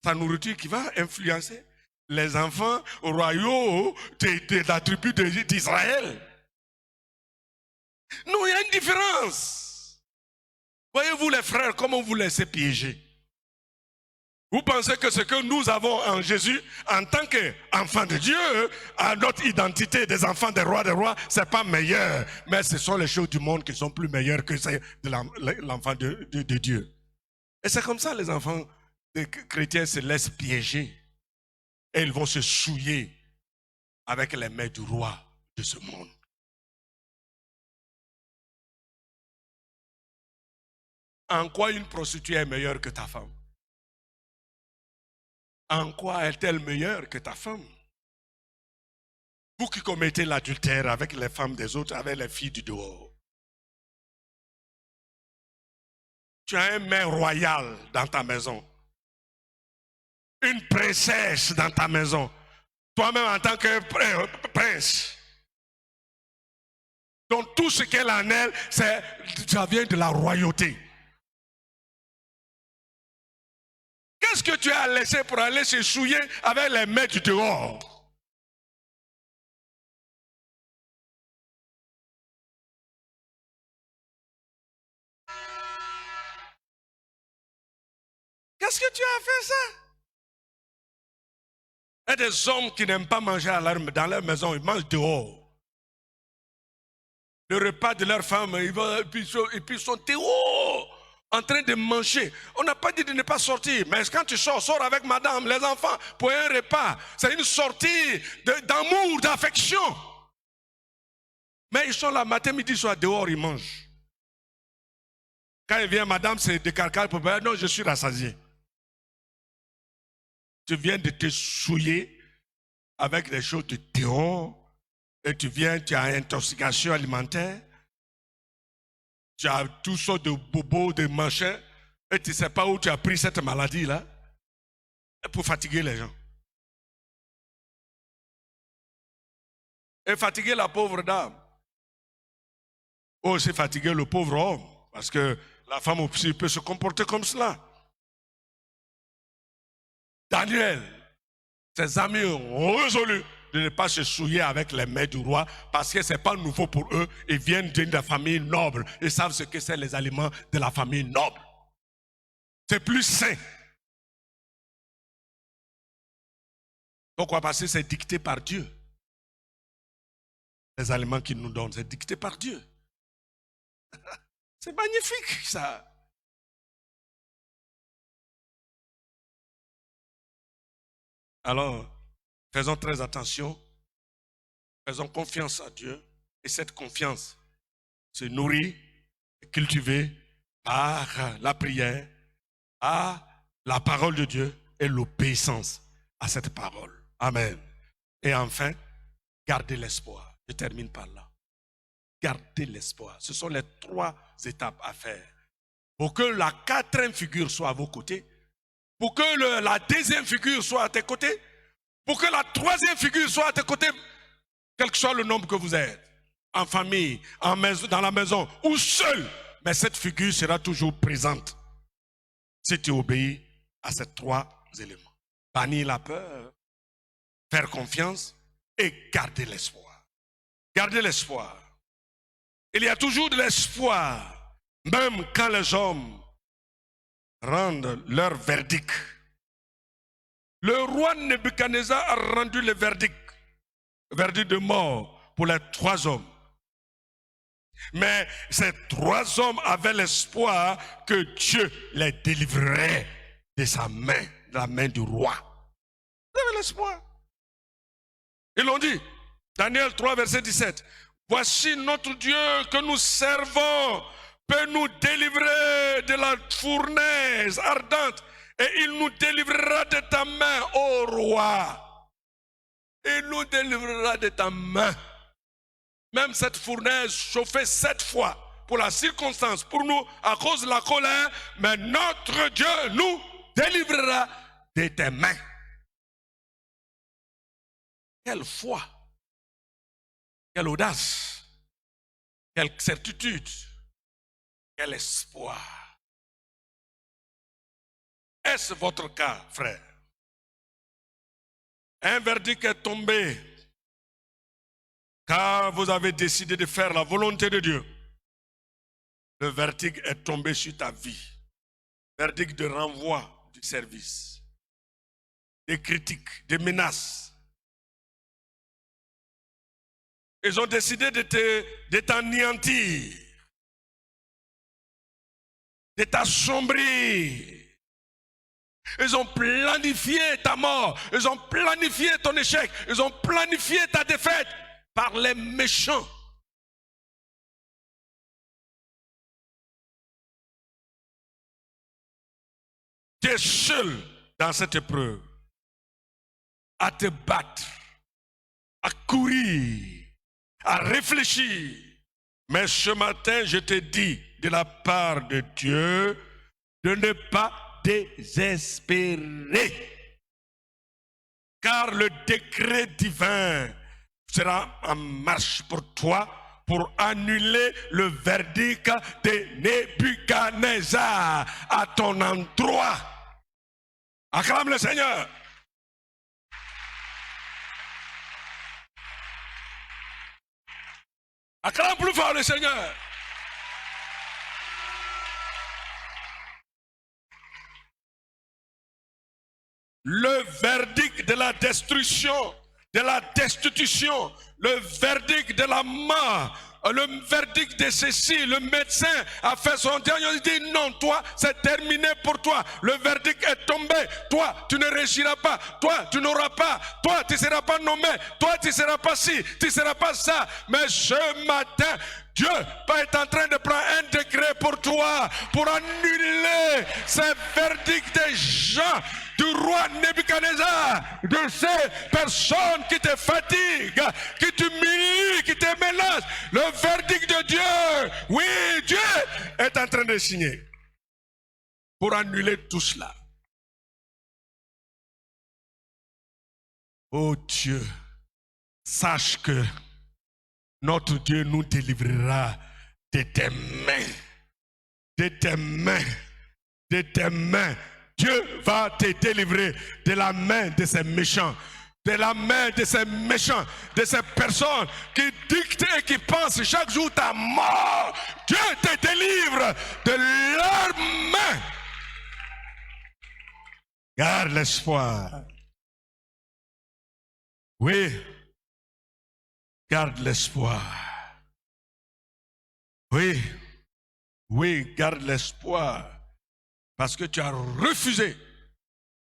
sa nourriture qui va influencer les enfants royaux de la tribu d'Israël. Non, il y a une différence. Voyez-vous les frères, comment vous laissez piéger. Vous pensez que ce que nous avons en Jésus, en tant qu'enfants de Dieu, à notre identité des enfants des rois, ce n'est pas meilleur. Mais ce sont les choses du monde qui sont plus meilleures que celles de l'enfant de Dieu. Et c'est comme ça les enfants des chrétiens se laissent piéger. Et ils vont se souiller avec les mains du roi de ce monde. En quoi une prostituée est meilleure que ta femme? En quoi est-elle meilleure que ta femme? Vous qui commettez l'adultère avec les femmes des autres, avec les filles du dehors. Tu as un mère royal dans ta maison. Une princesse dans ta maison. Toi-même en tant que prince. Donc tout ce qu'elle en elle, ça vient de la royauté. Qu'est-ce que tu as laissé pour aller se souiller avec les mains du dehors? Qu'est-ce que tu as fait ça? Il y a des hommes qui n'aiment pas manger dans leur maison, ils mangent dehors. Le repas de leur femme, et puis ils sont dehors, en train de manger. On n'a pas dit de ne pas sortir, mais quand tu sors avec madame, les enfants, pour un repas. C'est une sortie d'amour, d'affection. Mais ils sont là, matin, midi, soir, dehors, ils mangent. Quand il vient, madame, c'est de carcasse pour dire, non, je suis rassasié. Tu viens de te souiller avec des choses de dehors, et tu as une intoxication alimentaire, tu as toutes sortes de bobos, de machins, et tu ne sais pas où tu as pris cette maladie-là, pour fatiguer les gens. Et fatiguer la pauvre dame. Aussi fatiguer le pauvre homme, parce que la femme aussi peut se comporter comme cela. Daniel, ses amis ont résolu de ne pas se souiller avec les mains du roi parce que ce n'est pas nouveau pour eux. Ils viennent d'une famille noble. Ils savent ce que c'est les aliments de la famille noble. C'est plus sain. Pourquoi? Parce que c'est dicté par Dieu. Les aliments qu'il nous donne, c'est dicté par Dieu. C'est magnifique ça. Alors, faisons très attention, faisons confiance à Dieu, et cette confiance se nourrit et cultivée par la prière, par la parole de Dieu et l'obéissance à cette parole. Amen. Et enfin, gardez l'espoir. Je termine par là. Gardez l'espoir. Ce sont les 3 étapes à faire. Pour que la 4e figure soit à vos côtés, pour que la 2e figure soit à tes côtés, pour que la 3e figure soit à tes côtés, quel que soit le nombre que vous êtes, en famille, en maison, dans la maison ou seul, mais cette figure sera toujours présente si tu obéis à ces 3 éléments. Bannir la peur, faire confiance et garder l'espoir. Garder l'espoir. Il y a toujours de l'espoir, même quand les hommes rendent leur verdict. Le roi Nebuchadnezzar a rendu le verdict de mort pour les 3 hommes. Mais ces 3 hommes avaient l'espoir que Dieu les délivrerait de sa main, de la main du roi. Ils avaient l'espoir. Ils l'ont dit. Daniel 3, verset 17. Voici notre Dieu que nous servons peut nous délivrer de la fournaise ardente et il nous délivrera de ta main, ô roi. Il nous délivrera de ta main. Même cette fournaise chauffée 7 fois pour la circonstance, pour nous, à cause de la colère, mais notre Dieu nous délivrera de tes mains. Quelle foi, quelle audace, quelle certitude, quel espoir. Est-ce votre cas, frère? Un verdict est tombé car vous avez décidé de faire la volonté de Dieu. Le verdict est tombé sur ta vie. Verdict de renvoi du service, des critiques, des menaces. Ils ont décidé de t'anéantir, de t'assombrir. Ils ont planifié ta mort, ils ont planifié ton échec, ils ont planifié ta défaite par les méchants. Tu es seul dans cette épreuve, à te battre, à courir, à réfléchir. Mais ce matin, je te dis de la part de Dieu de ne pas désespérer. Car le décret divin sera en marche pour toi pour annuler le verdict de Nebuchadnezzar à ton endroit. Acclame le Seigneur. Acclame plus fort le Seigneur. Le verdict de la destruction, de la destitution, le verdict de la mort, le verdict de ceci, le médecin a fait son diagnostic, il dit non, toi, c'est terminé pour toi. Le verdict est tombé. Toi, tu ne réussiras pas. Toi, tu n'auras pas. Toi, tu ne seras pas nommé. Toi, tu ne seras pas ci, tu ne seras pas ça. Mais ce matin, Dieu est en train de prendre un décret pour toi, pour annuler ces verdicts des gens, du roi Nebuchadnezzar, de ces personnes qui te fatiguent, qui t'humilient, qui te menacent. Le verdict de Dieu, oui, Dieu est en train de signer pour annuler tout cela. Oh Dieu, sache que notre Dieu nous délivrera de tes mains, de tes mains, de tes mains. Dieu va te délivrer de la main de ces méchants, de la main de ces méchants, de ces personnes qui dictent et qui pensent chaque jour ta mort. Dieu te délivre de leurs mains. Garde l'espoir. Oui, garde l'espoir. Oui, oui, garde l'espoir. Parce que tu as refusé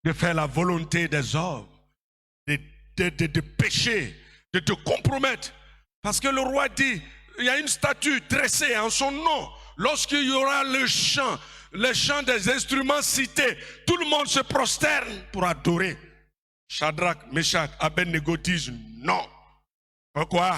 de faire la volonté des hommes, de pécher, de te compromettre. Parce que le roi dit, il y a une statue dressée en son nom. Lorsqu'il y aura le chant des instruments cités, tout le monde se prosterne pour adorer. Shadrach, Meshach, Abednego disent non. Pourquoi?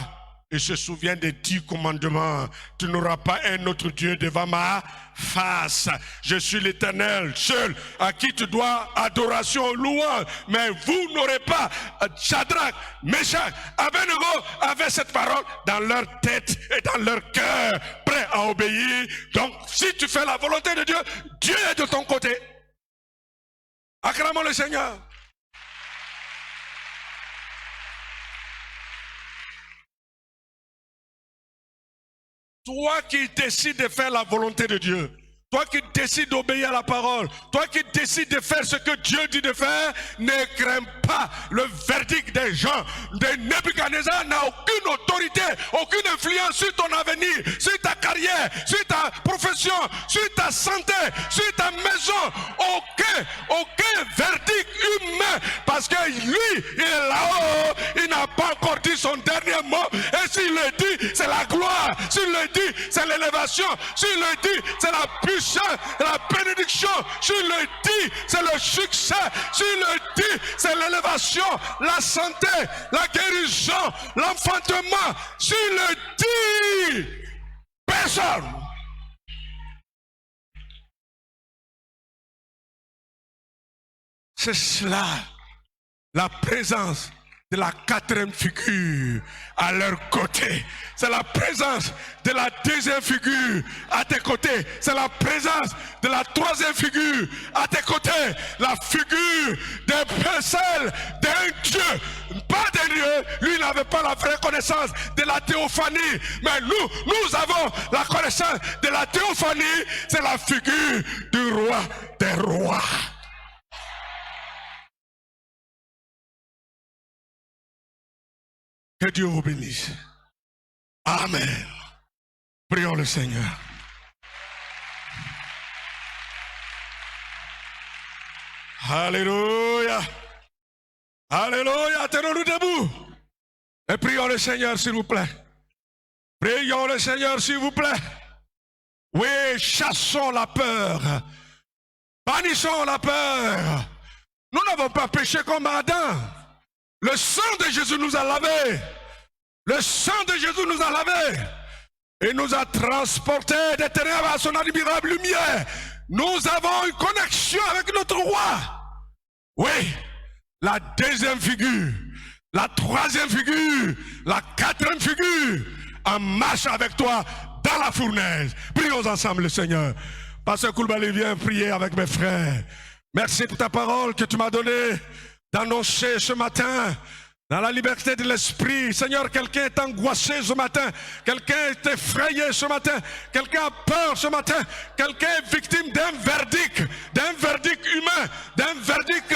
Il se souvient des 10 commandements. Tu n'auras pas un autre Dieu devant ma face. Je suis l'Éternel, seul, à qui tu dois adoration, louange. Mais vous n'aurez pas. Shadrach, Meshach, Abednego avaient cette parole dans leur tête et dans leur cœur, prêts à obéir. Donc, si tu fais la volonté de Dieu, Dieu est de ton côté. Acclamons le Seigneur. Toi qui décides de faire la volonté de Dieu, toi qui décides d'obéir à la parole, toi qui décides de faire ce que Dieu dit de faire, ne crains pas le verdict des gens. Nebuchadnezzar n'a aucune autorité, aucune influence sur ton avenir, sur ta carrière, sur ta profession, sur ta santé, sur ta maison. Aucun verdict humain, parce que lui, il est là-haut, il n'a pas encore dit son dernier mot. Et s'il le dit, c'est la gloire. S'il le dit, c'est l'élévation. S'il le dit, c'est la puissance, la bénédiction. S'il le dit, c'est le succès. S'il le dit, c'est l'élévation, la santé, la guérison, l'enfantement. S'il le dit, personne. C'est cela, la présence de la quatrième figure à leur côté. C'est la présence de la deuxième figure à tes côtés. C'est la présence de la troisième figure à tes côtés. La figure des personnes d'un Dieu, pas d'un Dieu. Lui n'avait pas la vraie connaissance de la théophanie. Mais nous avons la connaissance de la théophanie. C'est la figure du roi des rois. Que Dieu vous bénisse. Amen. Prions le Seigneur. Alléluia. Alléluia. Tenons-nous debout. Et prions le Seigneur, s'il vous plaît. Prions le Seigneur, s'il vous plaît. Oui, chassons la peur. Bannissons la peur. Nous n'avons pas péché comme Adam. Le sang de Jésus nous a lavés. Le sang de Jésus nous a lavés. Et nous a transportés des ténèbres à son admirable lumière. Nous avons une connexion avec notre roi. Oui, la deuxième figure, la troisième figure, la quatrième figure, en marche avec toi dans la fournaise. Prions ensemble le Seigneur. Pasteur Koulibaly, viens prier avec mes frères. Merci pour ta parole que tu m'as donnée d'annoncer ce matin dans la liberté de l'esprit. Seigneur, quelqu'un est angoissé ce matin, quelqu'un est effrayé ce matin, quelqu'un a peur ce matin, quelqu'un est victime d'un verdict humain, d'un verdict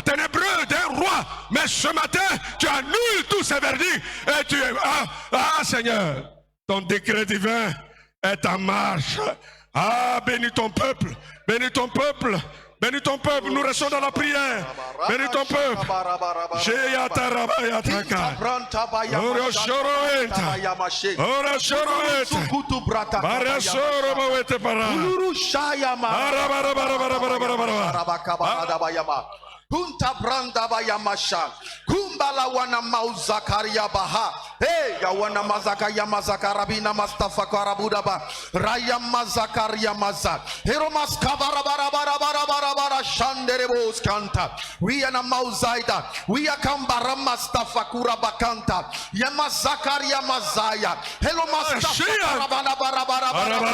ténébreux, d'un roi. Mais ce matin, tu annules tous ces verdicts et tu es... Seigneur, ton décret divin est en marche. Bénis ton peuple, bénis ton peuple. Bénis ton peuple, nous restons dans la prière. Bénis ton peuple. Kunta branda bayamasha kumbala wana mauzakaria baha ya wana mazaka ya mazakarabina mastafa karabuda ba raya mazakaria maza heromas kabara bara bara bara bara bara shanderebos kanta we ana mauzaida we akambara mastafa kurabakanta ya mazakaria mazaya hello mastafa bara bara bara bara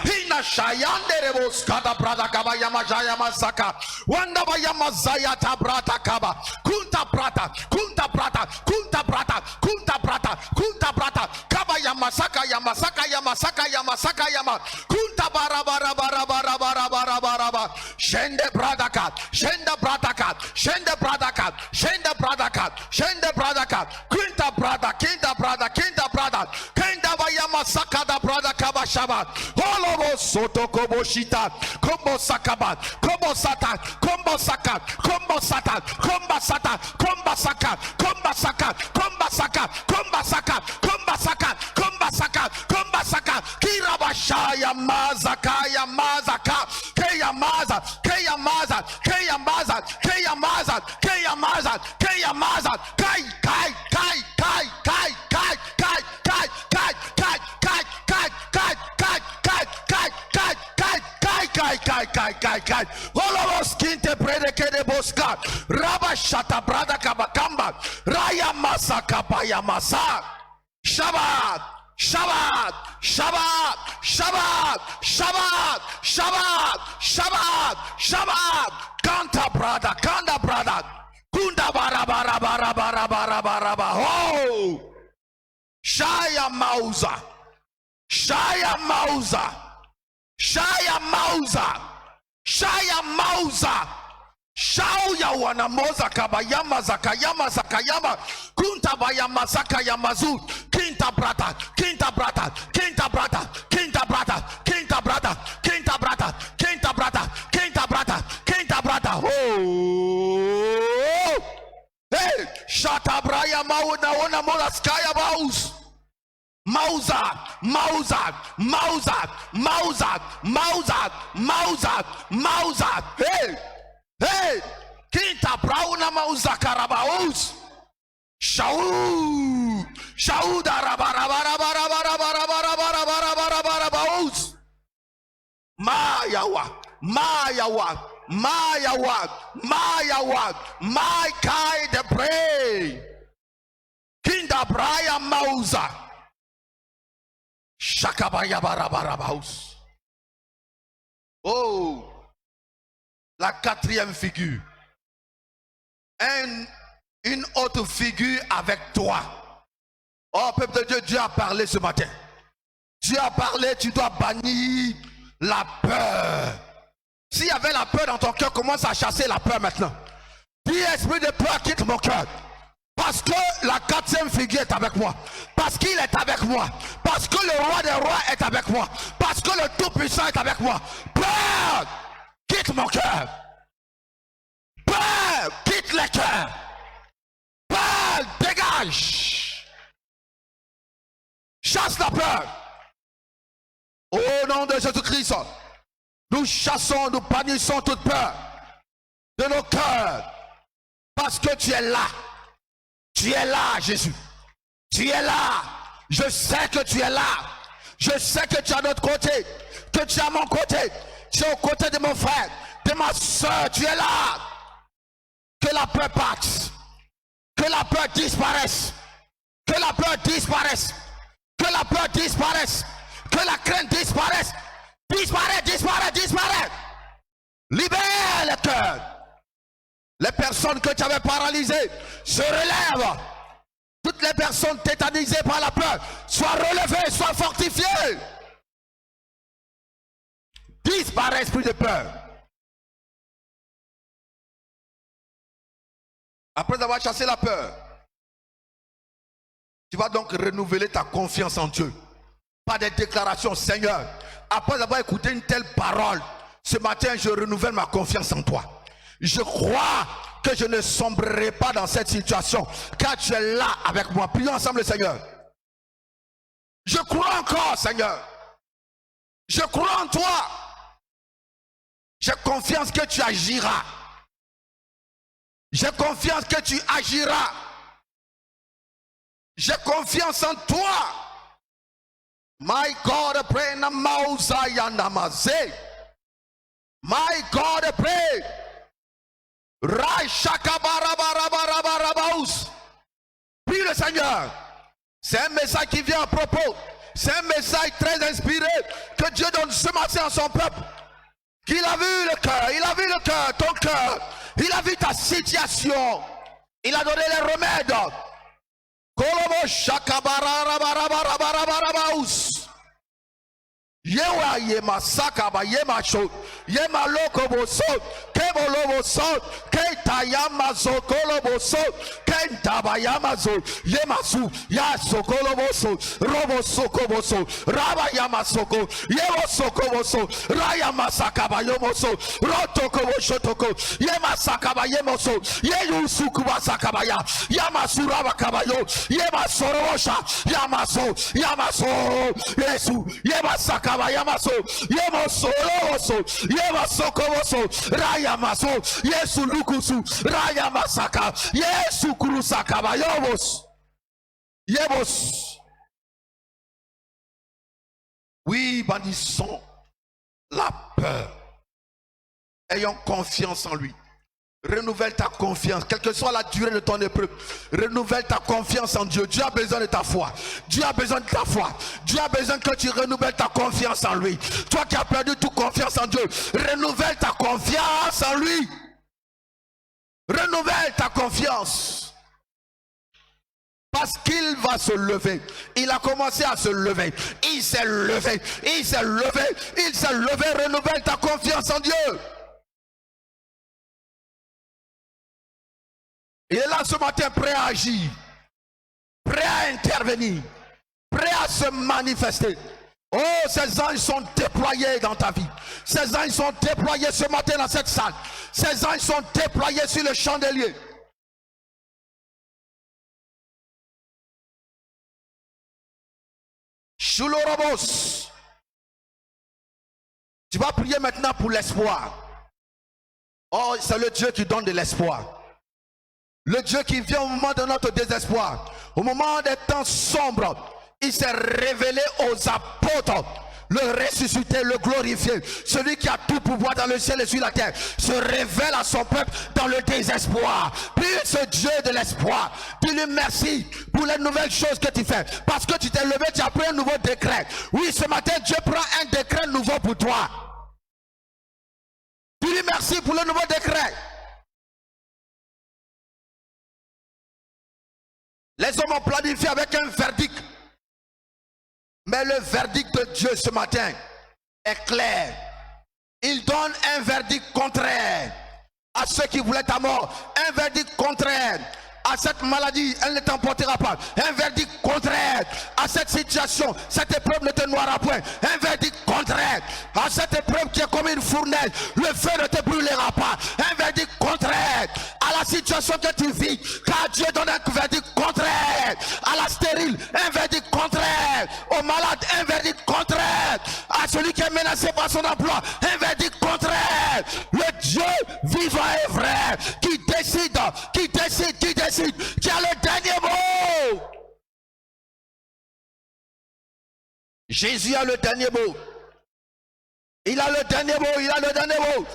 hina shayanderebos kada brada kaba ya majaya mazaka wanda bayamazaya Yata brata kaba kunta brata kunta brata kunta brata kunta brata kunta brata kaba ya masaka ya masaka ya masaka ya masaka ya ma kunta bara bara bara bara bara bara bara bara shende brata ka shende brata ka shende brata ka shende brata ka shende brata ka kunta brata kinta brata kinta brata kinta baya masaka da brata kaba shaba holobo soto kobo shita kombo sakaba kombo sata kombo saka Komba Satan, Komba Satan, Komba Saka, Komba Saka, Komba Saka, Komba Saka, Komba Saka, Komba Saka, Komba Saka, Kirabashaya Mazaka, Yamazaka, Kayamaza, Kayamaza, Kayamaza, Kayamaza, Kayamaza, Kayamaza, Kai, Kai, Kai, Kai, Kai, Kai, Kai, kai. Holobos kinte prede kede boska. Raba shata brada kabakamba. Raya masa kapaya masa. Shabbat. Shabbat, Shabbat, Shabbat, Shabbat, Shabbat, Shabbat, Shabbat. Kanta brada, Kunda bara. Oh, Shaya Mausa, Shaya Mausa, Shaya Mausa, Shaya Mausa. Shauya wana moza kabayama zakayama kunta bayama zakayamazu kinta brata oh hey shata braya mauna mola skaya baus Mausa hey, Kinta Brauna Mausa Karabaus. Shauda Rabaraus. Mayawa. My kai de pray. Kinda Braya Mausa. Shakabaya Barabaus. Oh. La quatrième figure. Une autre figure avec toi. Oh, peuple de Dieu, Dieu a parlé ce matin. Dieu a parlé, tu dois bannir la peur. S'il y avait la peur dans ton cœur, commence à chasser la peur maintenant. Dis, esprit de peur, quitte mon cœur. Parce que la quatrième figure est avec moi. Parce qu'il est avec moi. Parce que le roi des rois est avec moi. Parce que le Tout-Puissant est avec moi. Peur! Quitte mon cœur. Peur, quitte les cœurs. Peur, dégage. Chasse la peur. Au nom de Jésus-Christ, nous chassons, nous bannissons toute peur de nos cœurs. Parce que tu es là. Tu es là, Jésus. Tu es là. Je sais que tu es là. Je sais que tu es à notre côté. Que tu es à mon côté. Tu es aux côtés de mon frère, de ma soeur, tu es là. Que la peur parte. Que la peur disparaisse. Que la peur disparaisse. Que la peur disparaisse. Que la crainte disparaisse. Disparaît. Libère le cœur. Les personnes que tu avais paralysées se relèvent. Toutes les personnes tétanisées par la peur soient relevées, soient fortifiées. Disparaît esprit de peur. Après avoir chassé la peur, tu vas donc renouveler ta confiance en Dieu. Par des déclarations, Seigneur. Après avoir écouté une telle parole, ce matin je renouvelle ma confiance en toi. Je crois que je ne sombrerai pas dans cette situation, car tu es là avec moi. Prions ensemble, Seigneur. Je crois encore, Seigneur. Je crois en toi. J'ai confiance que tu agiras. J'ai confiance que tu agiras. J'ai confiance en toi. My God, pray na mausa ya namaze. My God, pray. Rai shakabarabarabarabarabaus. Prie le Seigneur. C'est un message qui vient à propos. C'est un message très inspiré que Dieu donne ce matin à son peuple. Qu'il a vu le cœur, il a vu le cœur, ton cœur, il a vu ta situation, il a donné les remèdes. Kolobo shakabarabarabarabarabaus. Yewa yema sakaba yema show yema lokobo so kebo lobo so kenta yama so kolobo so kenta bayama so yema su ya so kolobo so robo so kobo so raba yama soko yewo sokobo so raya masakaba yomo so roto kobo shotoko yema sakaba yemo so yeyu sukuba sakaba ya yama suraba kabayo yema sorosha yama so Yesu yema sakaba Yamaso, Yemaso, Yemaso, Komoso, Rayamaso, Yesu Lukusu, Rayamasaka, Yesu Kurusaka, Yemos. Oui, bannissons la peur. Ayons confiance en lui. Renouvelle ta confiance, quelle que soit la durée de ton épreuve. Renouvelle ta confiance en Dieu. Dieu a besoin de ta foi. Dieu a besoin de ta foi. Dieu a besoin que tu renouvelles ta confiance en lui. Toi qui as perdu toute confiance en Dieu, renouvelle ta confiance en lui. Renouvelle ta confiance. Parce qu'il va se lever. Il a commencé à se lever. Il s'est levé. Il s'est levé. Il s'est levé. Renouvelle ta confiance en Dieu. Il est là ce matin prêt à agir, prêt à intervenir, prêt à se manifester. Oh, ces anges sont déployés dans ta vie. Ces anges sont déployés ce matin dans cette salle. Ces anges sont déployés sur le chandelier. Choulorobos. Tu vas prier maintenant pour l'espoir. Oh, c'est le Dieu qui donne de l'espoir. Le Dieu qui vient au moment de notre désespoir, au moment des temps sombres, il s'est révélé aux apôtres, le ressuscité, le glorifié, celui qui a tout pouvoir dans le ciel et sur la terre, se révèle à son peuple dans le désespoir. Prie ce Dieu de l'espoir. Dis-lui merci pour les nouvelles choses que tu fais. Parce que tu t'es levé, tu as pris un nouveau décret. Oui, ce matin, Dieu prend un décret nouveau pour toi. Dis-lui merci pour le nouveau décret. Les hommes ont planifié avec un verdict. Mais le verdict de Dieu ce matin est clair. Il donne un verdict contraire à ceux qui voulaient ta mort. Un verdict contraire à cette maladie, elle ne t'emportera pas. Un verdict contraire à cette situation, cette épreuve ne te noiera point. Un verdict contraire à cette épreuve qui est comme une fournaise, le feu ne te brûlera pas. Un verdict contraire à la situation que tu vis, car Dieu donne un verdict contraire. À la stérile, un verdict contraire. Au malade, un verdict contraire. À celui qui est menacé par son emploi, un verdict contraire. Le Dieu vivant et vrai, qui décide, qui a le dernier mot. Jésus a le dernier mot. Il a le dernier mot, il a le dernier mot.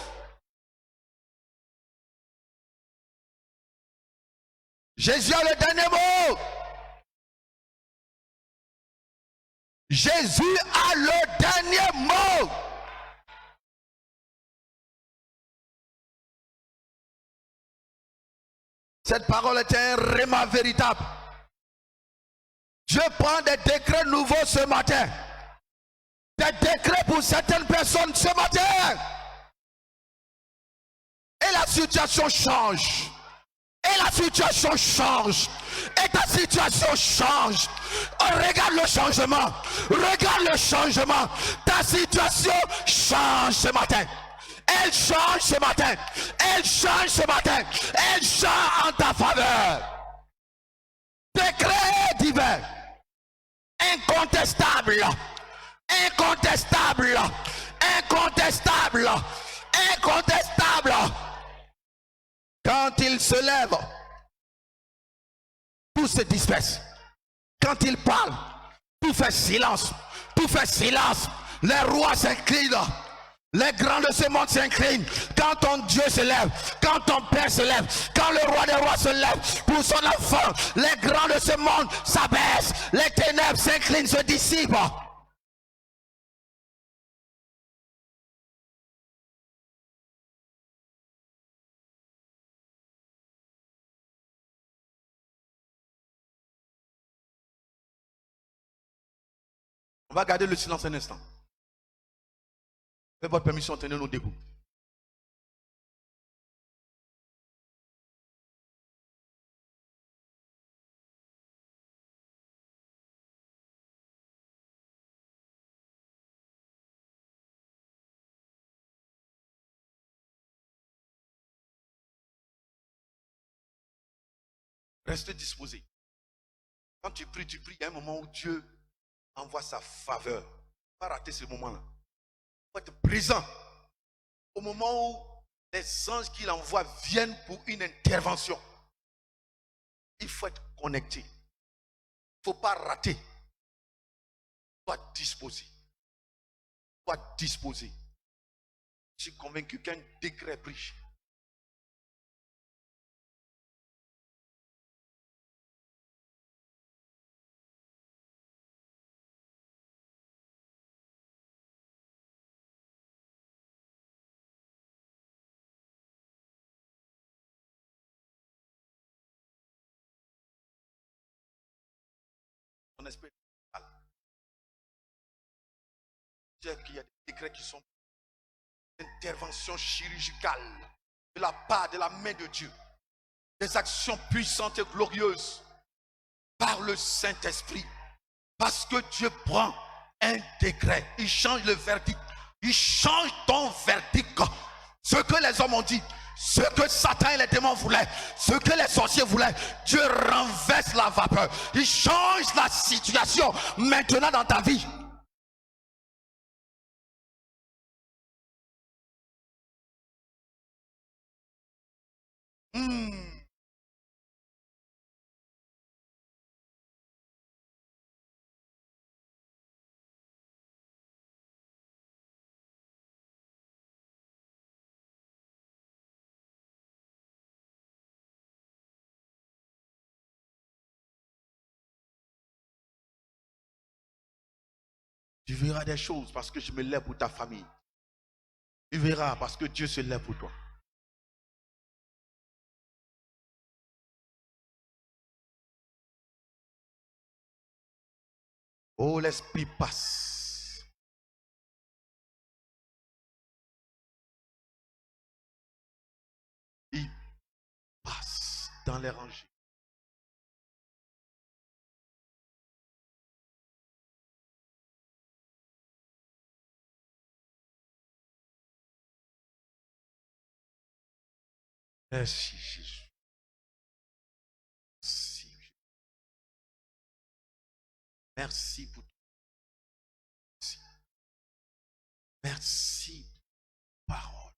Jésus a le dernier mot. Jésus a le dernier mot. Cette parole est un réma véritable. Dieu prend des décrets nouveaux ce matin. Des décrets pour certaines personnes ce matin. Et la situation change. Et la situation change. Et ta situation change. Oh, regarde le changement. Regarde le changement. Ta situation change ce matin. Elle change ce matin. Elle change ce matin. Elle change en ta faveur. Décret divin. Incontestable. Incontestable. Incontestable. Incontestable. Quand il se lève, tout se disperse. Quand il parle, tout fait silence. Tout fait silence. Les rois s'inclinent. Les grands de ce monde s'inclinent. Quand ton Dieu se lève, quand ton Père se lève, quand le roi des rois se lève pour son enfant, les grands de ce monde s'abaissent. Les ténèbres s'inclinent, se dissipent. On va garder le silence un instant. Faites votre permission, tenez-nous debout. Restez disposés. Quand tu pries, il y a un moment où Dieu envoie sa faveur. Il ne faut pas rater ce moment-là. Il faut être présent. Au moment où les anges qu'il envoie viennent pour une intervention. Il faut être connecté. Il ne faut pas rater. Il faut être disposé. Il faut être disposé. Je suis convaincu qu'un décret pris. Mon esprit est mal. C'est qu'il y a des décrets qui sont interventions chirurgicales de la part de la main de Dieu. Des actions puissantes et glorieuses par le Saint-Esprit. Parce que Dieu prend un décret. Il change le verdict. Il change ton verdict. Ce que les hommes ont dit, ce que Satan et les démons voulaient, ce que les sorciers voulaient, Dieu renverse la vapeur. Il change la situation maintenant dans ta vie. Tu verras des choses parce que je me lève pour ta famille. Tu verras parce que Dieu se lève pour toi. Oh, l'esprit passe. Il passe dans les rangées. Merci Jésus. Merci. Merci pour tout. Merci. Merci pour parole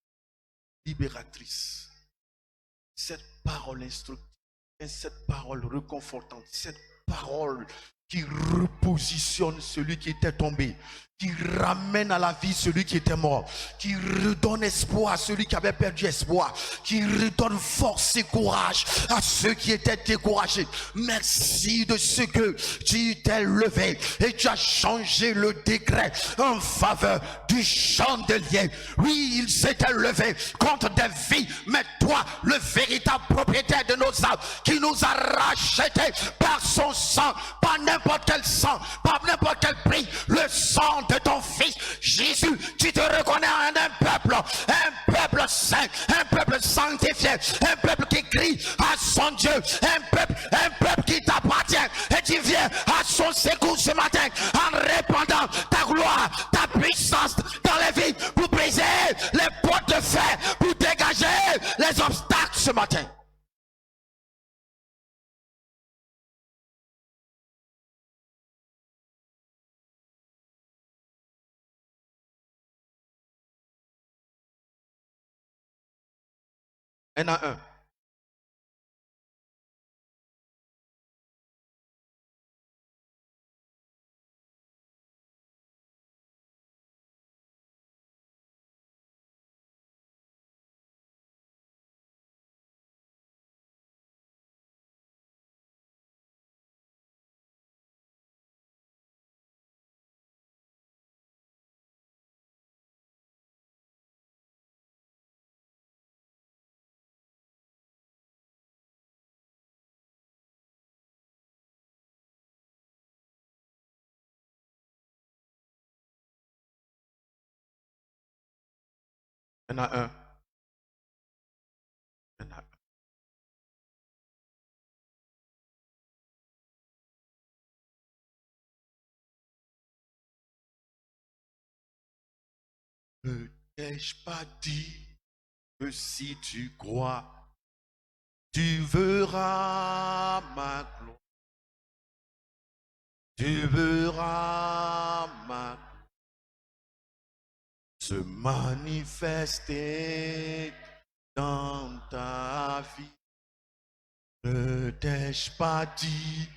libératrice. Cette parole instructive, cette parole réconfortante, cette parole qui repositionne celui qui était tombé, qui ramène à la vie celui qui était mort, qui redonne espoir à celui qui avait perdu espoir, qui redonne force et courage à ceux qui étaient découragés. Merci de ce que tu t'es levé et tu as changé le décret en faveur du chandelier. Oui, il s'était levé contre des vies, mais toi, le véritable propriétaire de nos âmes, qui nous a rachetés par son sang, par n'importe quel sang, par n'importe quel prix, le sang de ton fils Jésus. Tu te reconnais en un peuple saint, un peuple sanctifié, un peuple qui crie à son Dieu, un peuple qui t'appartient, et tu viens à son secours ce matin en répandant ta gloire, ta puissance dans les vies pour briser les portes de fer, pour dégager les obstacles ce matin. Un à un. Un à un. Un à un. Ne t'ai-je pas dit que si tu crois, tu verras ma gloire. Tu verras ma gloire se manifester dans ta vie. Ne t'ai-je pas dit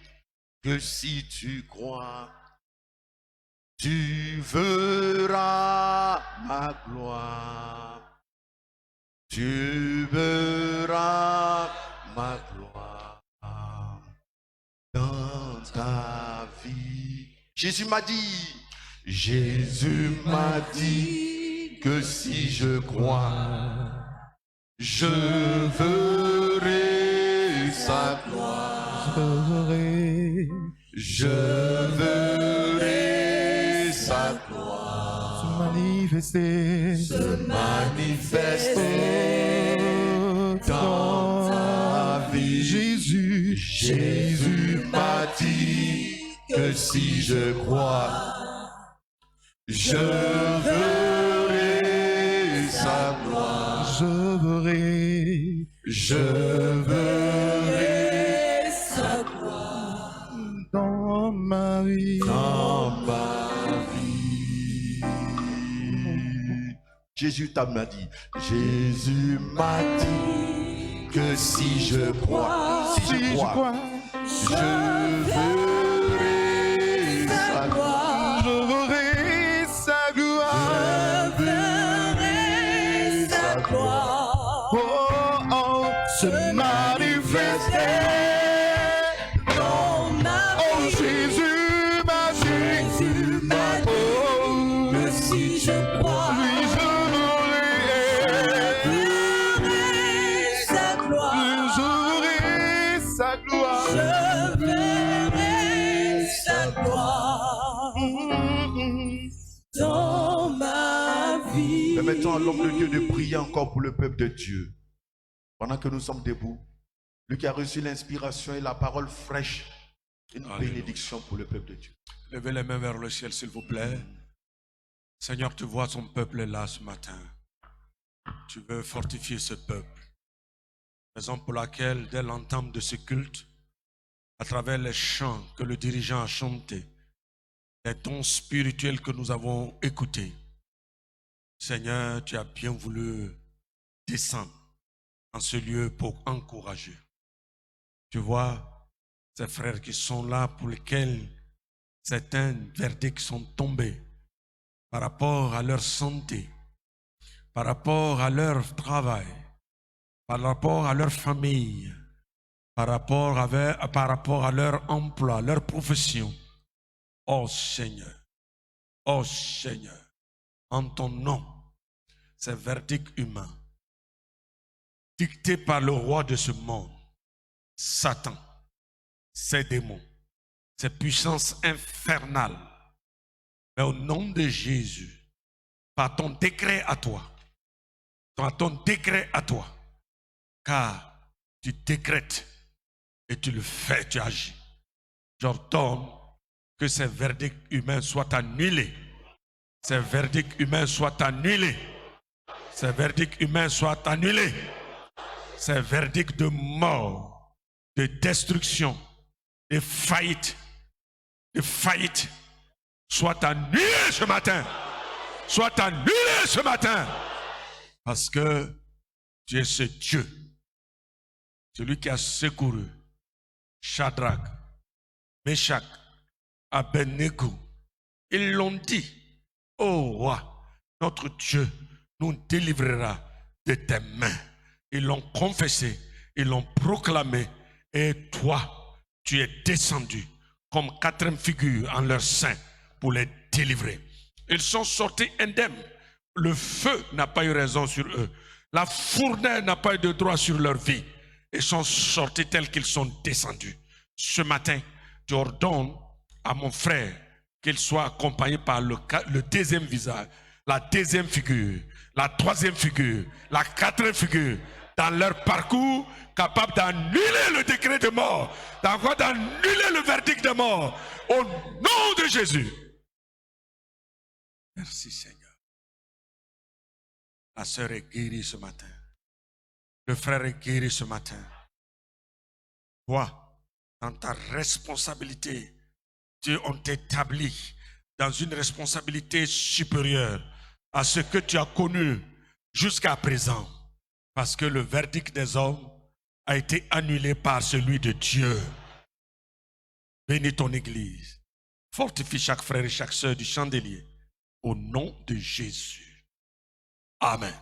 que si tu crois, tu verras ma gloire. Tu verras ma gloire dans ta vie. Jésus m'a dit que si je crois, je verrai sa gloire. Je verrai sa gloire. Se manifester dans ta vie. Jésus m'a dit que si je crois, je verrai sa gloire. Je verrai sa gloire dans ma vie. dans ma vie. Jésus m'a dit que si je crois, je verrai sa gloire. Je verrai sa gloire. Oh, oh, se manifester dans ma vie. Oh, Jésus m'a dit, oh, que si je crois, oui, je verrai sa gloire. verrai sa gloire. Je verrai sa gloire dans ma vie. Permettons à l'homme de Dieu de prier encore pour le peuple de Dieu. Pendant que nous sommes debout, lui qui a reçu l'inspiration et la parole fraîche, une Alléluia. bénédiction pour le peuple de Dieu. Levez les mains vers le ciel, s'il vous plaît. Seigneur, tu vois ton peuple est là ce matin. Tu veux fortifier ce peuple. Raison pour laquelle, dès l'entame de ce culte, à travers les chants que le dirigeant a chantés, les dons spirituels que nous avons écoutés, Seigneur, tu as bien voulu descendre en ce lieu pour encourager. Tu vois ces frères qui sont là pour lesquels certains verdicts sont tombés par rapport à leur santé, par rapport à leur travail, par rapport à leur famille, par rapport à leur emploi, leur profession. Oh Seigneur, en ton nom, ces verdicts humains, dictés par le roi de ce monde, Satan, ses démons, ses puissances infernales, mais au nom de Jésus, par ton décret à toi, car tu décrètes et tu le fais, tu agis. J'ordonne que ces verdicts humains soient annulés. Ces verdicts humains soient annulés. Ces verdicts humains soient annulés. Ces verdicts de mort, de destruction, de faillite soient annulés ce matin. Soient annulés ce matin. Parce que tu es ce Dieu, celui qui a secouru Shadrach, Meshach, Abednego. Ils l'ont dit, ô roi, notre Dieu nous délivrera de tes mains. Ils l'ont confessé, ils l'ont proclamé, et toi, tu es descendu comme quatrième figure en leur sein pour les délivrer. Ils sont sortis indemnes. Le feu n'a pas eu raison sur eux. La fournaise n'a pas eu de droit sur leur vie. Ils sont sortis tels qu'ils sont descendus. Ce matin, tu ordonnes à mon frère qu'il soit accompagné par le deuxième visage, la deuxième figure, la troisième figure, la quatrième figure, dans leur parcours, capable d'annuler le décret de mort, d'annuler le verdict de mort, au nom de Jésus. Merci Seigneur. La sœur est guérie ce matin. Le frère est guéri ce matin. Toi, dans ta responsabilité, Dieu on t'établit dans une responsabilité supérieure à ce que tu as connu jusqu'à présent. Parce que le verdict des hommes a été annulé par celui de Dieu. Bénis ton Église. Fortifie chaque frère et chaque sœur du chandelier. Au nom de Jésus. Amen.